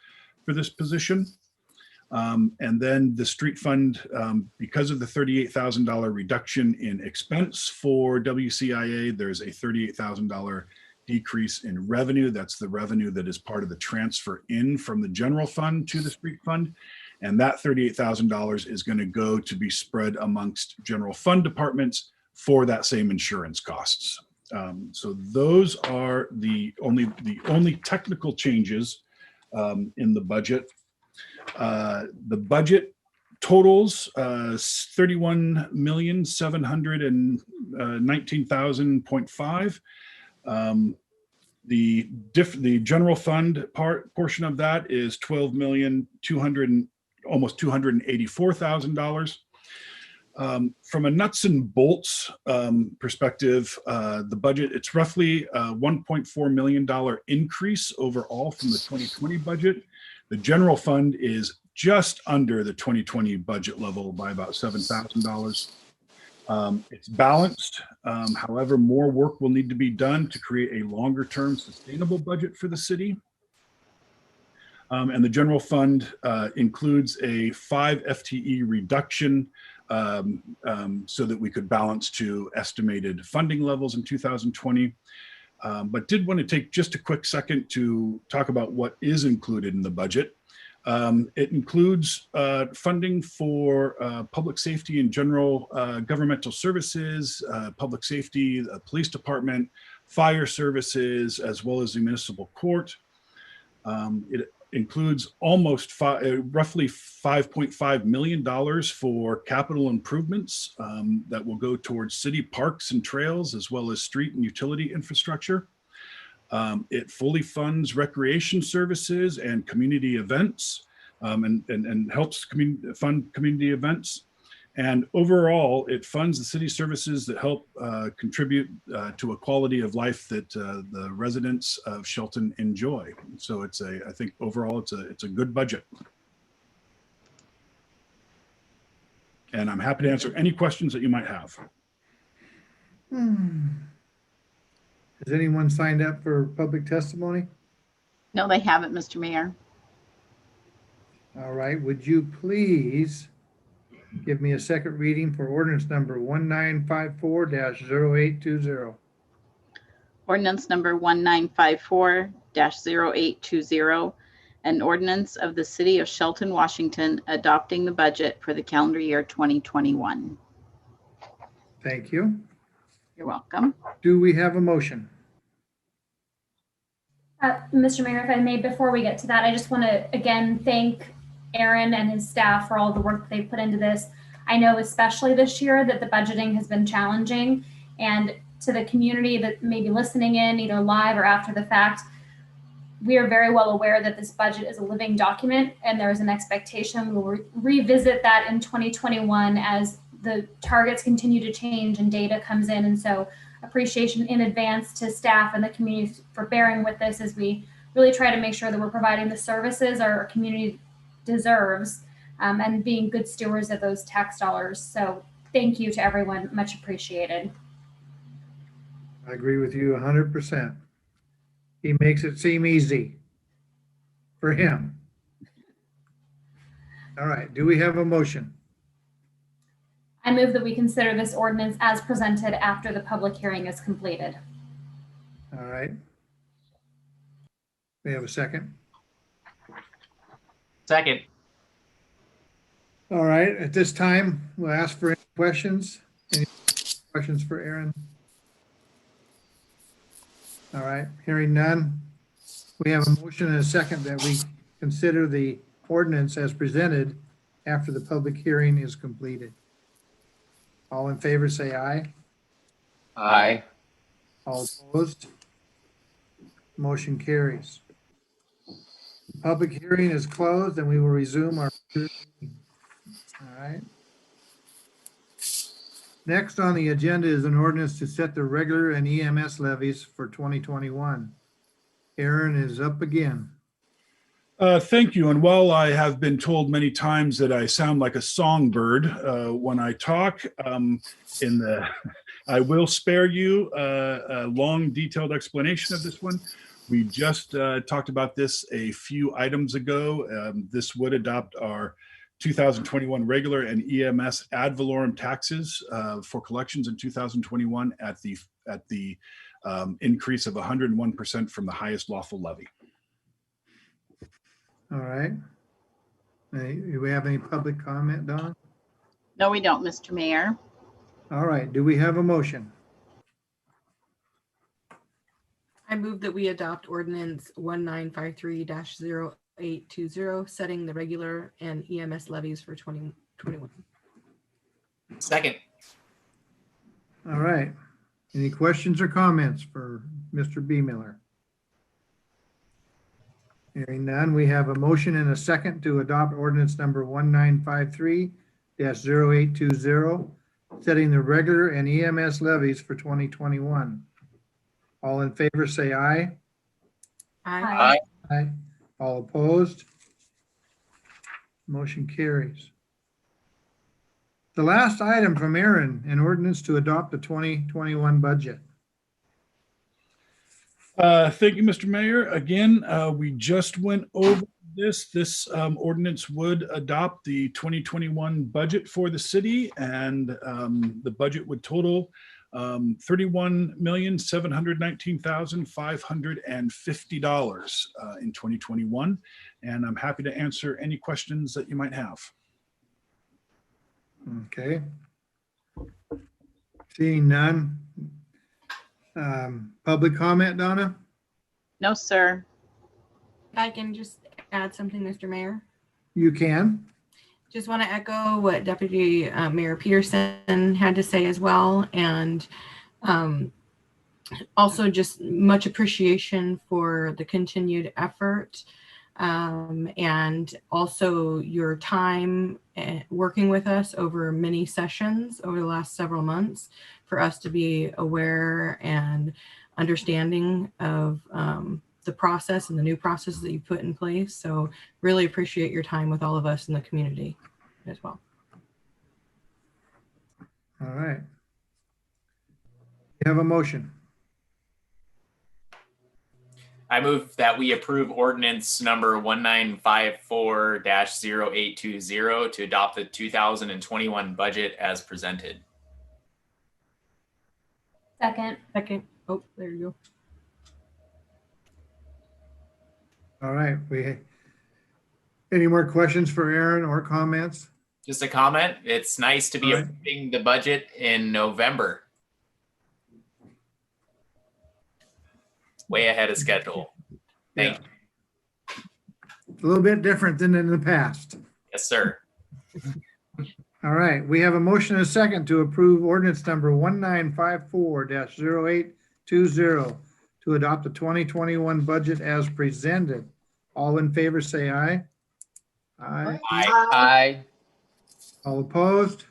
for this position. And then the street fund, because of the $38,000 reduction in expense for WCIA, there's a $38,000 decrease in revenue. That's the revenue that is part of the transfer in from the general fund to the street fund. And that $38,000 is going to go to be spread amongst general fund departments for that same insurance costs. So those are the only technical changes in the budget. The budget totals $31,719,000.5. The general fund portion of that is $12,200,000, almost $284,000. From a nuts and bolts perspective, the budget, it's roughly a $1.4 million increase overall from the 2020 budget. The general fund is just under the 2020 budget level by about $7,000. It's balanced. However, more work will need to be done to create a longer term sustainable budget for the city. And the general fund includes a 5 FTE reduction so that we could balance to estimated funding levels in 2020. But did want to take just a quick second to talk about what is included in the budget. It includes funding for public safety and general governmental services, public safety, the police department, fire services, as well as the municipal court. It includes roughly $5.5 million for capital improvements that will go towards city parks and trails, as well as street and utility infrastructure. It fully funds recreation services and community events and helps fund community events. And overall, it funds the city services that help contribute to a quality of life that the residents of Shelton enjoy. So I think overall, it's a good budget. And I'm happy to answer any questions that you might have. Has anyone signed up for public testimony? No, they haven't, Mr. Mayor. All right, would you please give me a second reading for ordinance number 1954-0820? Ordinance number 1954-0820, an ordinance of the City of Shelton, Washington, adopting the budget for the calendar year 2021. Thank you. You're welcome. Do we have a motion? Mr. Mayor, if I may, before we get to that, I just want to again thank Aaron and his staff for all the work that they've put into this. I know especially this year that the budgeting has been challenging, and to the community that may be listening in either live or after the fact, we are very well aware that this budget is a living document, and there is an expectation we'll revisit that in 2021 as the targets continue to change and data comes in. And so appreciation in advance to staff and the community for bearing with this as we really try to make sure that we're providing the services our community deserves and being good stewards of those tax dollars. So thank you to everyone, much appreciated. I agree with you 100%. He makes it seem easy for him. All right, do we have a motion? I move that we consider this ordinance as presented after the public hearing is completed. All right. We have a second. Second. All right, at this time, we'll ask for any questions. Any questions for Aaron? All right, hearing none. We have a motion and a second that we consider the ordinance as presented after the public hearing is completed. All in favor, say aye. Aye. All opposed? Motion carries. Public hearing is closed and we will resume our meeting. All right. Next on the agenda is an ordinance to set the regular and EMS levies for 2021. Aaron is up again. Thank you. And while I have been told many times that I sound like a songbird when I talk, I will spare you a long, detailed explanation of this one. We just talked about this a few items ago. This would adopt our 2021 regular and EMS ad valorem taxes for collections in 2021 at the increase of 101% from the highest lawful levy. All right. Do we have any public comment, Donna? No, we don't, Mr. Mayor. All right. Do we have a motion? I move that we adopt ordinance 1953-0820, setting the regular and EMS levies for 2021. Second. All right. Any questions or comments for Mr. B. Miller? Hearing none, we have a motion and a second to adopt ordinance number 1953-0820, setting the regular and EMS levies for 2021. All in favor, say aye. Aye. Aye. All opposed? Motion carries. The last item from Aaron, an ordinance to adopt the 2021 budget. Thank you, Mr. Mayor. Again, we just went over this. This ordinance would adopt the 2021 budget for the city, and the budget would total $31,719,550 in 2021. And I'm happy to answer any questions that you might have. Okay. Seeing none. Public comment, Donna? No, sir. If I can just add something, Mr. Mayor. You can. Just want to echo what Deputy Mayor Peterson had to say as well. And also just much appreciation for the continued effort and also your time working with us over many sessions over the last several months for us to be aware and understanding of the process and the new processes that you put in place. So really appreciate your time with all of us in the community as well. All right. You have a motion. I move that we approve ordinance number 1954-0820 to adopt the 2021 budget as presented. Second. Second. Oh, there you go. All right. Any more questions for Aaron or comments? Just a comment. It's nice to be All right. approving the budget in November. Way ahead of schedule. Thank you. A little bit different than in the past. Yes, sir. All right. We have a motion and a second to approve ordinance number 1954-0820 to adopt the 2021 budget as presented. All in favor, say aye. Aye. Aye. All opposed?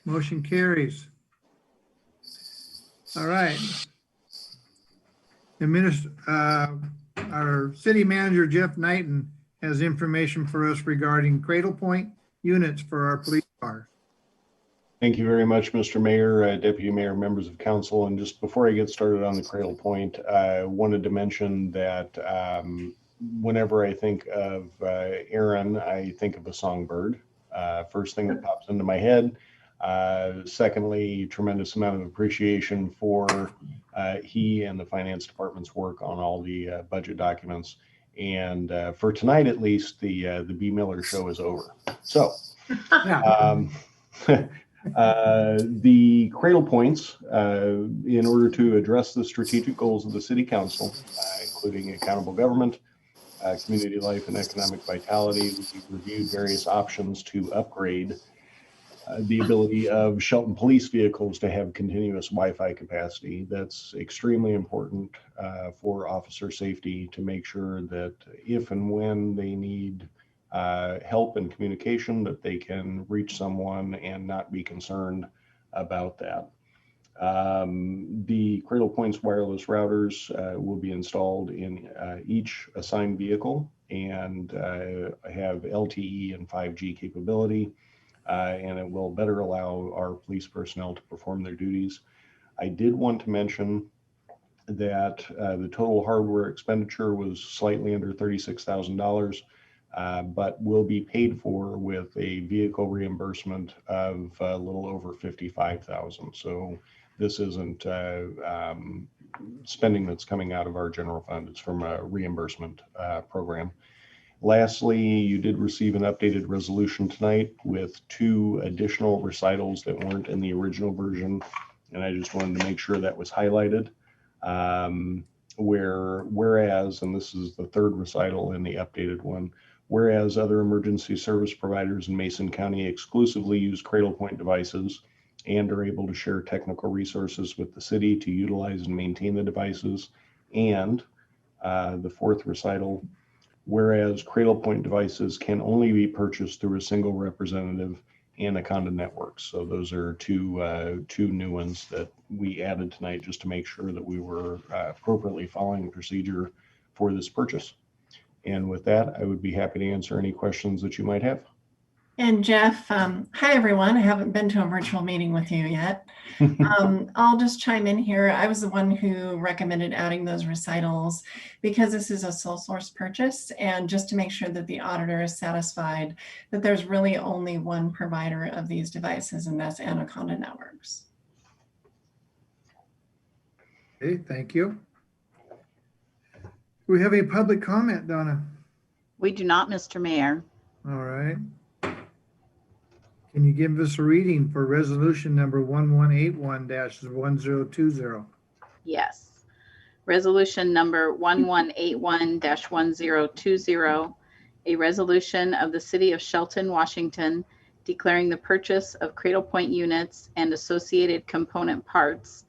Motion carries. All right. Our city manager, Jeff Knighton, has information for us regarding Cradle Point units for our police cars. Thank you very much, Mr. Mayor, Deputy Mayor, members of council. And just before I get started on the Cradle Point, I wanted to mention that whenever I think of Aaron, I think of a songbird. First thing that pops into my head. Secondly, tremendous amount of appreciation for he and the finance department's work on all the budget documents. And for tonight, at least, the B. Miller show is over. So the Cradle Points, in order to address the strategic goals of the City Council, including accountable government, community life, and economic vitality, we reviewed various options to upgrade the ability of Shelton police vehicles to have continuous Wi-Fi capacity. That's extremely important for officer safety, to make sure that if and when they need help and communication, that they can reach someone and not be concerned about that. The Cradle Point's wireless routers will be installed in each assigned vehicle and have LTE and 5G capability, and it will better allow our police personnel to perform their duties. I did want to mention that the total hardware expenditure was slightly under $36,000, but will be paid for with a vehicle reimbursement of a little over $55,000. So this isn't spending that's coming out of our general fund. It's from a reimbursement program. Lastly, you did receive an updated resolution tonight with 2 additional recitals that weren't in the original version. And I just wanted to make sure that was highlighted. Whereas, and this is the 3rd recital in the updated one, whereas other emergency service providers in Mason County exclusively use Cradle Point devices and are able to share technical resources with the city to utilize and maintain the devices. And the 4th recital, whereas Cradle Point devices can only be purchased through a single representative, Anaconda Networks. So those are two new ones that we added tonight just to make sure that we were appropriately following the procedure for this purchase. And with that, I would be happy to answer any questions that you might have. And Jeff, hi everyone. I haven't been to a virtual meeting with you yet. I'll just chime in here. I was the one who recommended adding those recitals because this is a sole source purchase, and just to make sure that the auditor is satisfied that there's really only one provider of these devices, and that's Anaconda Networks. Okay, thank you. Do we have any public comment, Donna? We do not, Mr. Mayor. All right. Can you give us a reading for resolution number 1181-1020? Yes. Resolution number 1181-1020, a resolution of the City of Shelton, Washington, declaring the purchase of Cradle Point units and associated component parts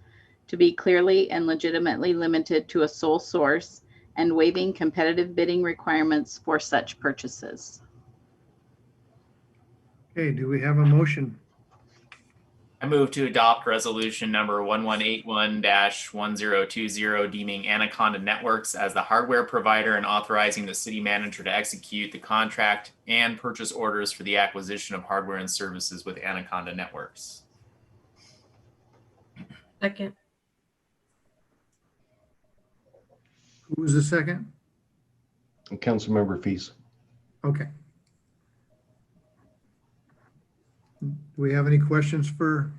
to be clearly and legitimately limited to a sole source and waiving competitive bidding requirements for such purchases. Okay, do we have a motion? I move to adopt resolution number 1181-1020, deeming Anaconda Networks as the hardware provider and authorizing the city manager to execute the contract and purchase orders for the acquisition of hardware and services with Anaconda Networks. Second. Who was the second? Councilmember Fees. Okay. Do we have any questions for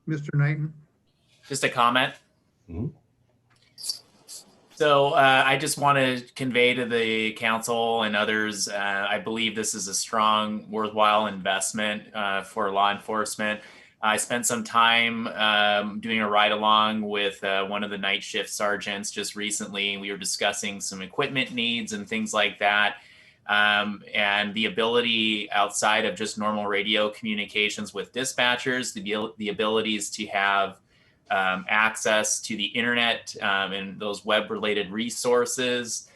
Mr. Knighton? Just a comment. Mhm. So I just want to convey to the council and others, I believe this is a strong, worthwhile investment for law enforcement. I spent some time doing a ride along with one of the night shift sergeants just recently. We were discussing some equipment needs and things like that. And the ability outside of just normal radio communications with dispatchers, the abilities to have access to the internet and those web related resources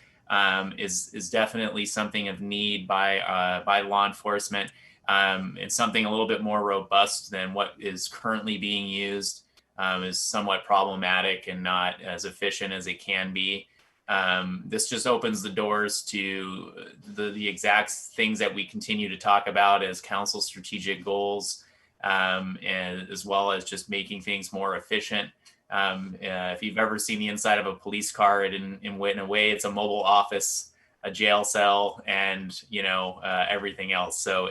is definitely something of need by law enforcement. It's something a little bit more robust than what is currently being used, is somewhat problematic and not as efficient as it can be. This just opens the doors to the exact things that we continue to talk about as council strategic goals, and as well as just making things more efficient. If you've ever seen the inside of a police car, in a way, it's a mobile office, a jail cell, and everything else. So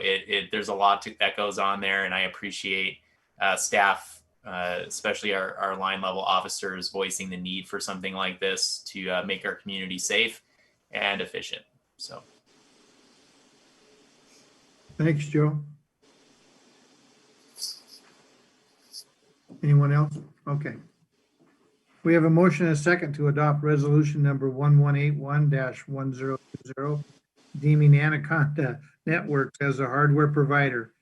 there's a lot that goes on there, and I appreciate staff. Especially our line level officers voicing the need for something like this to make our community safe and efficient. So, Thanks, Joe. Anyone else? Okay. We have a motion and a second to adopt resolution number 1181-1020, deeming Anaconda Networks as a hardware provider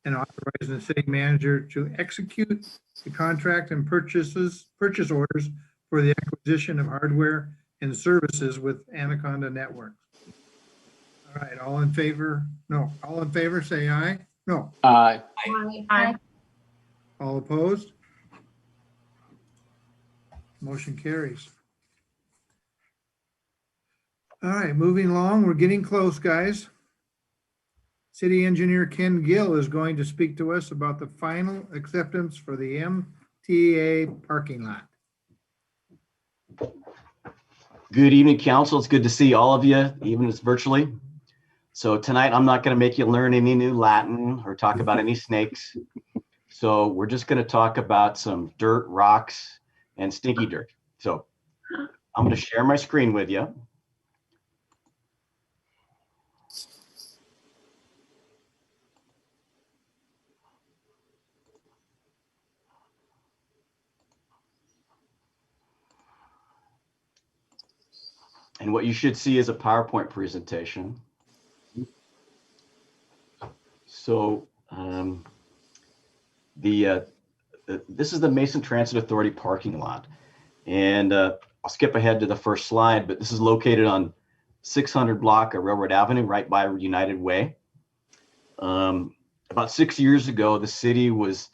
and authorizing the city manager to execute the contract and purchase orders for the acquisition of hardware and services with Anaconda Networks. All right, all in favor? No, all in favor, say aye. No. Aye. Aye. All opposed? Motion carries. All right, moving along, we're getting close, guys. City Engineer Ken Gill is going to speak to us about the final acceptance for the MTA parking lot. Good evening, council. It's good to see all of you, even if it's virtually. So tonight, I'm not going to make you learn any new Latin or talk about any snakes. So we're just going to talk about some dirt, rocks, and stinky dirt. So I'm going to share my screen with you. And what you should see is a PowerPoint presentation. So this is the Mason Transit Authority parking lot. And I'll skip ahead to the first slide, but this is located on 600 block of Railroad Avenue, right by United Way. About 6 years ago, the city was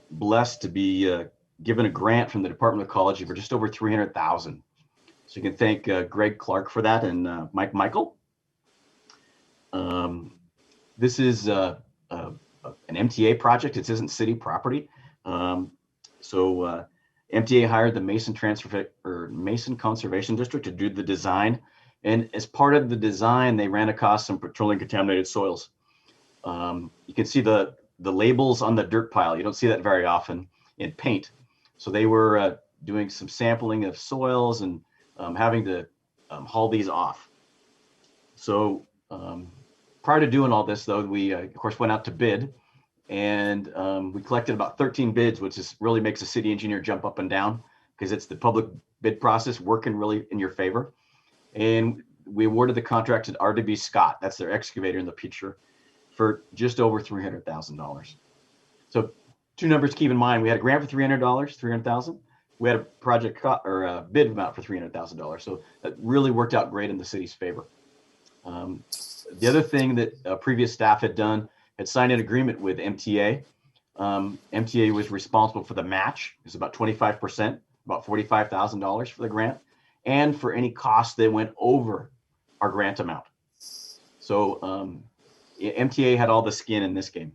blessed to be given a grant from the Department of Ecology for just over $300,000. So you can thank Greg Clark for that and Mike Michael. This is an MTA project. It isn't city property. MTA hired the Mason Conservation District to do the design. And as part of the design, they ran across some petroleum contaminated soils. You can see the labels on the dirt pile. You don't see that very often in paint. So they were doing some sampling of soils and having to haul these off. So prior to doing all this, though, we of course went out to bid, and we collected about 13 bids, which really makes a city engineer jump up and down because it's the public bid process working really in your favor. And we awarded the contract to RWB Scott, that's their excavator in the picture, for just over $300,000. So two numbers to keep in mind: we had a grant for $300,000. We had a project or a bid amount for $300,000. So that really worked out great in the city's favor. The other thing that previous staff had done had signed an agreement with MTA. MTA was responsible for the match. It was about 25%, about $45,000 for the grant, and for any costs that went over our grant amount. So MTA had all the skin in this game.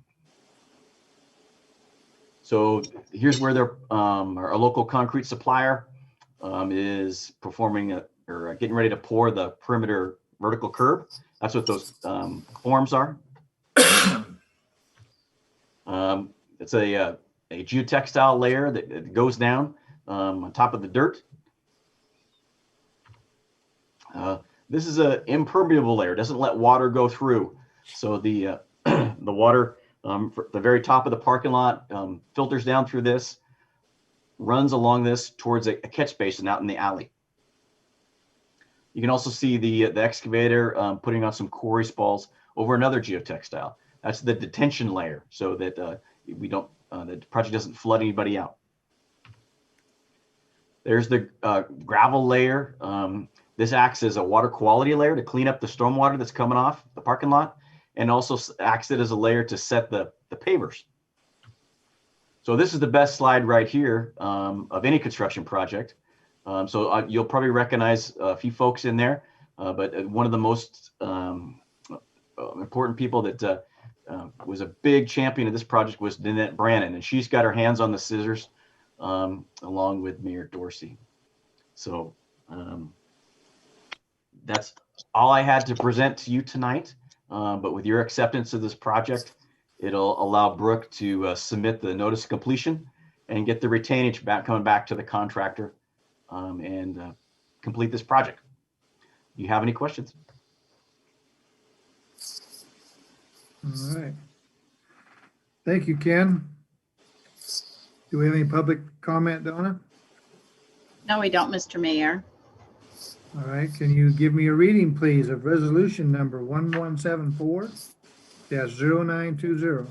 So here's where our local concrete supplier is performing or getting ready to pour the perimeter vertical curb. That's what those forms are. It's a geotextile layer that goes down on top of the dirt. This is an impermeable layer, doesn't let water go through. So the water for the very top of the parking lot filters down through this, runs along this towards a catch basin out in the alley. You can also see the excavator putting on some quarry spalls over another geotextile. That's the detention layer, so that the project doesn't flood anybody out. There's the gravel layer. This acts as a water quality layer to clean up the stormwater that's coming off the parking lot, and also acts it as a layer to set the pavers. So this is the best slide right here of any construction project. So you'll probably recognize a few folks in there, but one of the most important people that was a big champion of this project was Danette Brannon, and she's got her hands on the scissors along with Mayor Dorsey. So that's all I had to present to you tonight. But with your acceptance of this project, it'll allow Brooke to submit the notice of completion and get the retainage coming back to the contractor and complete this project. Do you have any questions? All right. Thank you, Ken. Do we have any public comment, Donna? No, we don't, Mr. Mayor. All right, can you give me a reading, please, of resolution number 1174-0920?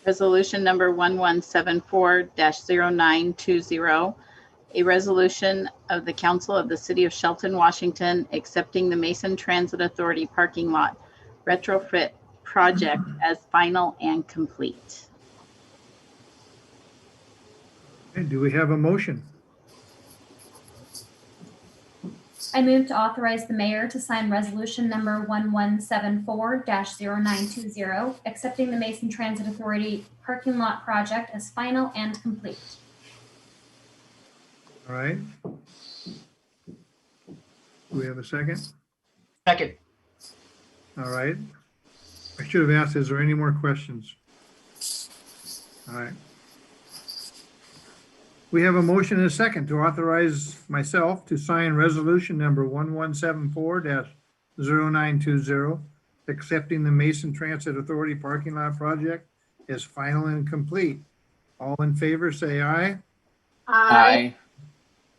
Resolution number 1174-0920, a resolution of the Council of the City of Shelton, Washington, accepting the Mason Transit Authority parking lot retrofit project as final and complete. Okay, do we have a motion? I move to authorize the mayor to sign resolution number 1174-0920, accepting the Mason Transit Authority parking lot project as final and complete. All right. Do we have a second? Second. All right. I should have asked, is there any more questions? All right. We have a motion and a second to authorize myself to sign resolution number 1174-0920, accepting the Mason Transit Authority parking lot project as final and complete. All in favor, say aye. Aye.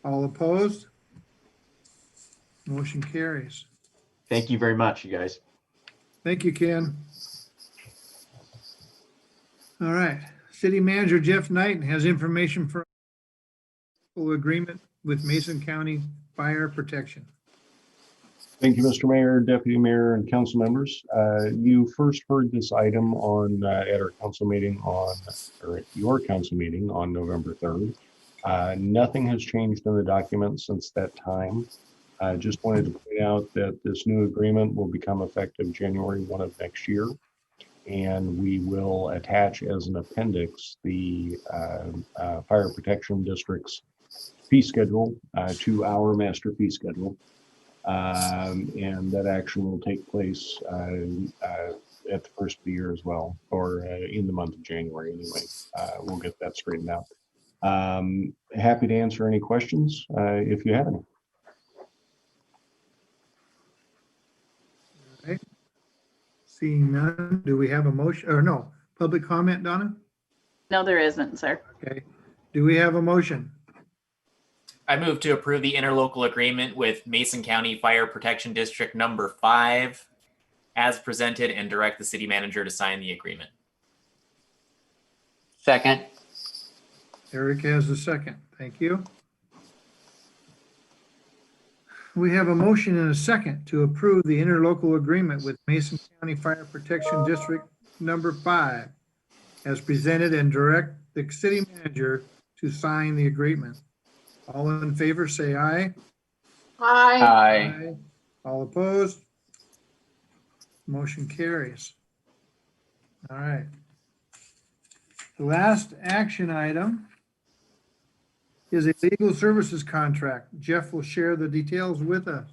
All opposed? Motion carries. Thank you very much, you guys. Thank you, Ken. All right. City Manager Jeff Knighton has information for agreement with Mason County Fire Protection. Thank you, Mr. Mayor, Deputy Mayor, and council members. You first heard this item on at our council meeting or at your council meeting on November 3rd. Nothing has changed in the document since that time. I just wanted to point out that this new agreement will become effective January 1 of next year. And we will attach as an appendix the Fire Protection District's fee schedule to our master fee schedule. And that action will take place at the first of the year as well, or in the month of January anyway. We'll get that straightened out. Happy to answer any questions if you have any. Okay. Seeing none, do we have a motion or no? Public comment, Donna? No, there isn't, sir. Okay. Do we have a motion? I move to approve the interlocal agreement with Mason County Fire Protection District number 5 as presented and direct the city manager to sign the agreement. Second. Eric has the second. Thank you. We have a motion and a second to approve the interlocal agreement with Mason County Fire Protection District number 5 as presented and direct the city manager to sign the agreement. All in favor, say aye. Aye. Aye. All opposed? Motion carries. All right. The last action item is a legal services contract. Jeff will share the details with us.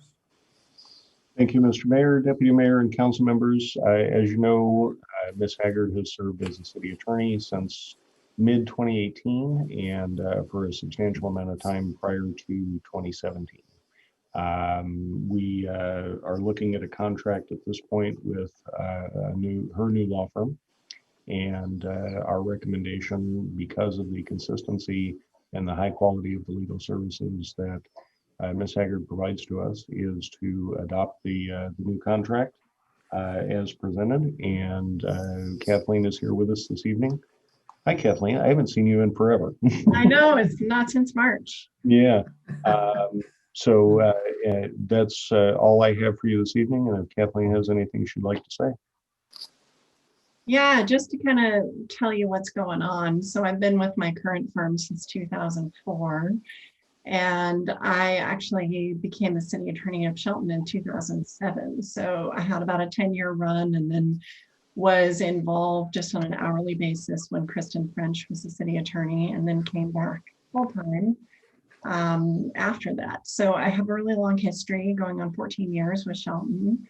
Thank you, Mr. Mayor, Deputy Mayor, and council members. As you know, Ms. Haggard has served as a city attorney since mid-2018 and for a substantial amount of time prior to 2017. We are looking at a contract at this point with her new law firm, and our recommendation, because of the consistency and the high quality of the legal services that Ms. Haggard provides to us, is to adopt the new contract as presented. And Kathleen is here with us this evening. Hi, Kathleen. I haven't seen you in forever. I know, it's not since March. Yeah. So that's all I have for you this evening. And if Kathleen has anything she'd like to say. Yeah, just to kind of tell you what's going on. So I've been with my current firm since 2004. And I actually became the city attorney of Shelton in 2007. So I had about a 10-year run and then was involved just on an hourly basis when Kristen French was the city attorney, and then came back full-time after that. So I have a really long history, going on 14 years with Shelton.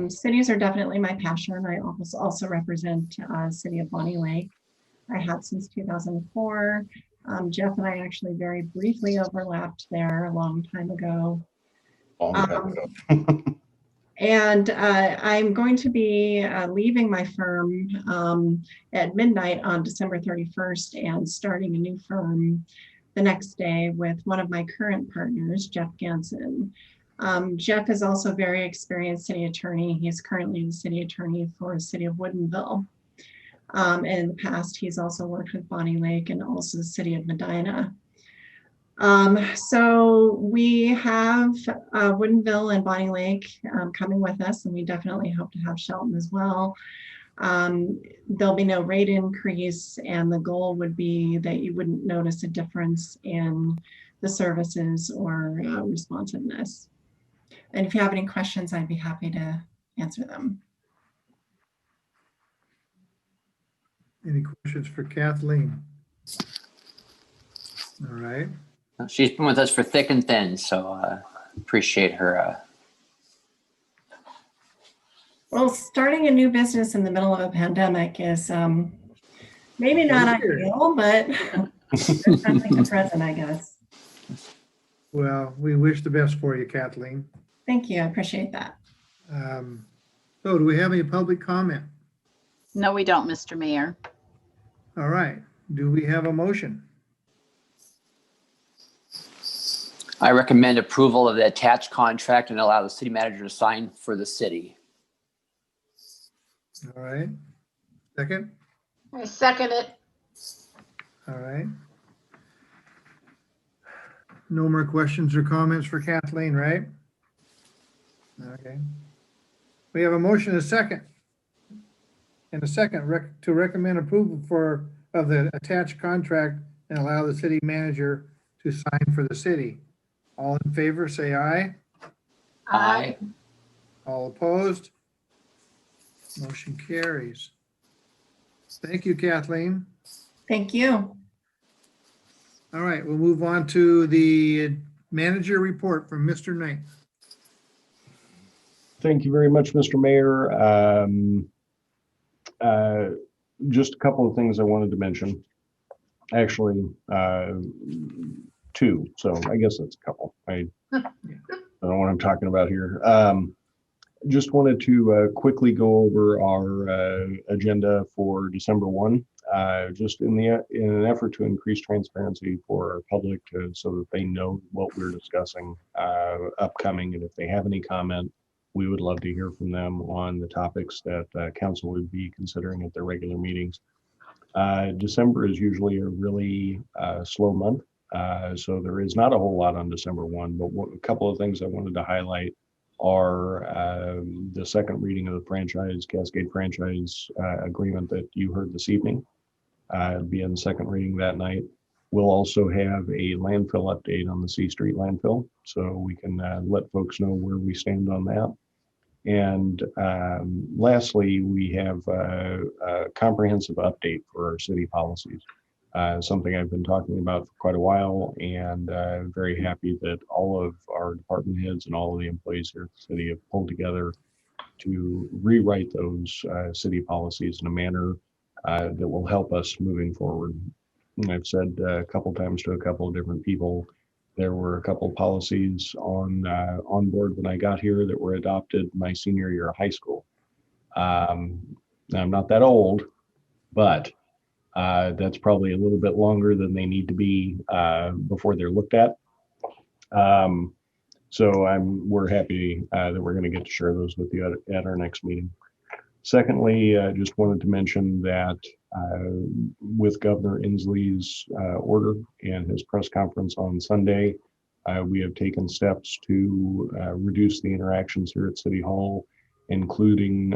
Cities are definitely my passion. I also represent city of Bonnie Lake. I have since 2004. Jeff and I actually very briefly overlapped there a long time ago. And I'm going to be leaving my firm at midnight on December 31st and starting a new firm the next day with one of my current partners, Jeff Ganson. Jeff is also a very experienced city attorney. He is currently the city attorney for the city of Woodinville. And in the past, he's also worked with Bonnie Lake and also the city of Medina. So we have Woodinville and Bonnie Lake coming with us, and we definitely hope to have Shelton as well. There'll be no rate increase, and the goal would be that you wouldn't notice a difference in the services or responsiveness. And if you have any questions, I'd be happy to answer them. Any questions for Kathleen? All right. She's been with us for thick and thin, so appreciate her. Well, starting a new business in the middle of a pandemic is maybe not ideal, but there's something to present, I guess. Well, we wish the best for you, Kathleen. Thank you. I appreciate that. So do we have any public comment? No, we don't, Mr. Mayor. All right. Do we have a motion? I recommend approval of the attached contract and allow the city manager to sign for the city. All right. Second? I second it. All right. No more questions or comments for Kathleen, right? Okay. We have a motion and a second. And a second to recommend approval of the attached contract and allow the city manager to sign for the city. All in favor, say aye. Aye. All opposed? Motion carries. Thank you, Kathleen. Thank you. All right, we'll move on to the manager report from Mr. Knight. Thank you very much, Mr. Mayor. Just a couple of things I wanted to mention. Actually, two, so I guess that's a couple. I don't know what I'm talking about here. Just wanted to quickly go over our agenda for December 1, just in an effort to increase transparency for our public so that they know what we're discussing upcoming, and if they have any comment, we would love to hear from them on the topics that council would be considering at their regular meetings. December is usually a really slow month, so there is not a whole lot on December 1, but a couple of things I wanted to highlight are the second reading of the Cascade franchise agreement that you heard this evening. It'll be in the second reading that night. We'll also have a landfill update on the C Street landfill, so we can let folks know where we stand on that. And lastly, we have a comprehensive update for our city policies, something I've been talking about for quite a while, and very happy that all of our department heads and all of the employees here at the city have pulled together to rewrite those city policies in a manner that will help us moving forward. And I've said a couple times to a couple of different people, there were a couple of policies on board when I got here that were adopted my senior year of high school. I'm not that old, but that's probably a little bit longer than they need to be before they're looked at. So we're happy that we're going to get to share those with you at our next meeting. Secondly, I just wanted to mention that with Governor Inslee's order and his press conference on Sunday, we have taken steps to reduce the interactions here at City Hall, including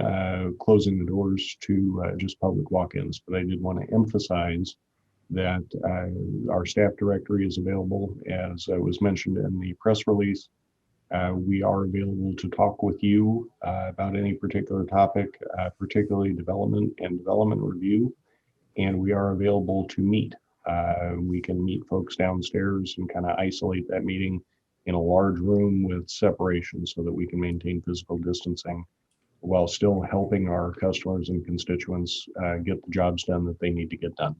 closing the doors to just public walk-ins. But I did want to emphasize that our staff directory is available, as was mentioned in the press release. We are available to talk with you about any particular topic, particularly development and development review, and we are available to meet. We can meet folks downstairs and kind of isolate that meeting in a large room with separation so that we can maintain physical distancing while still helping our customers and constituents get the jobs done that they need to get done.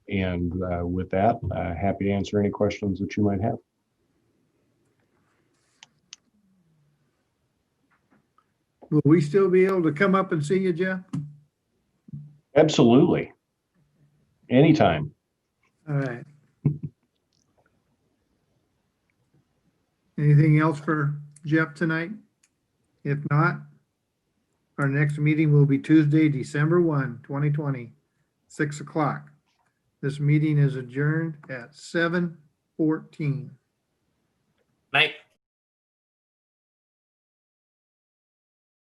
With that, happy to answer any questions that you might have. Will we still be able to come up and see you, Jeff? Absolutely. Anytime. All right. Anything else for Jeff tonight? If not, our next meeting will be Tuesday, December 1, 2020, 6 o'clock. This meeting is adjourned at 7:14. Night.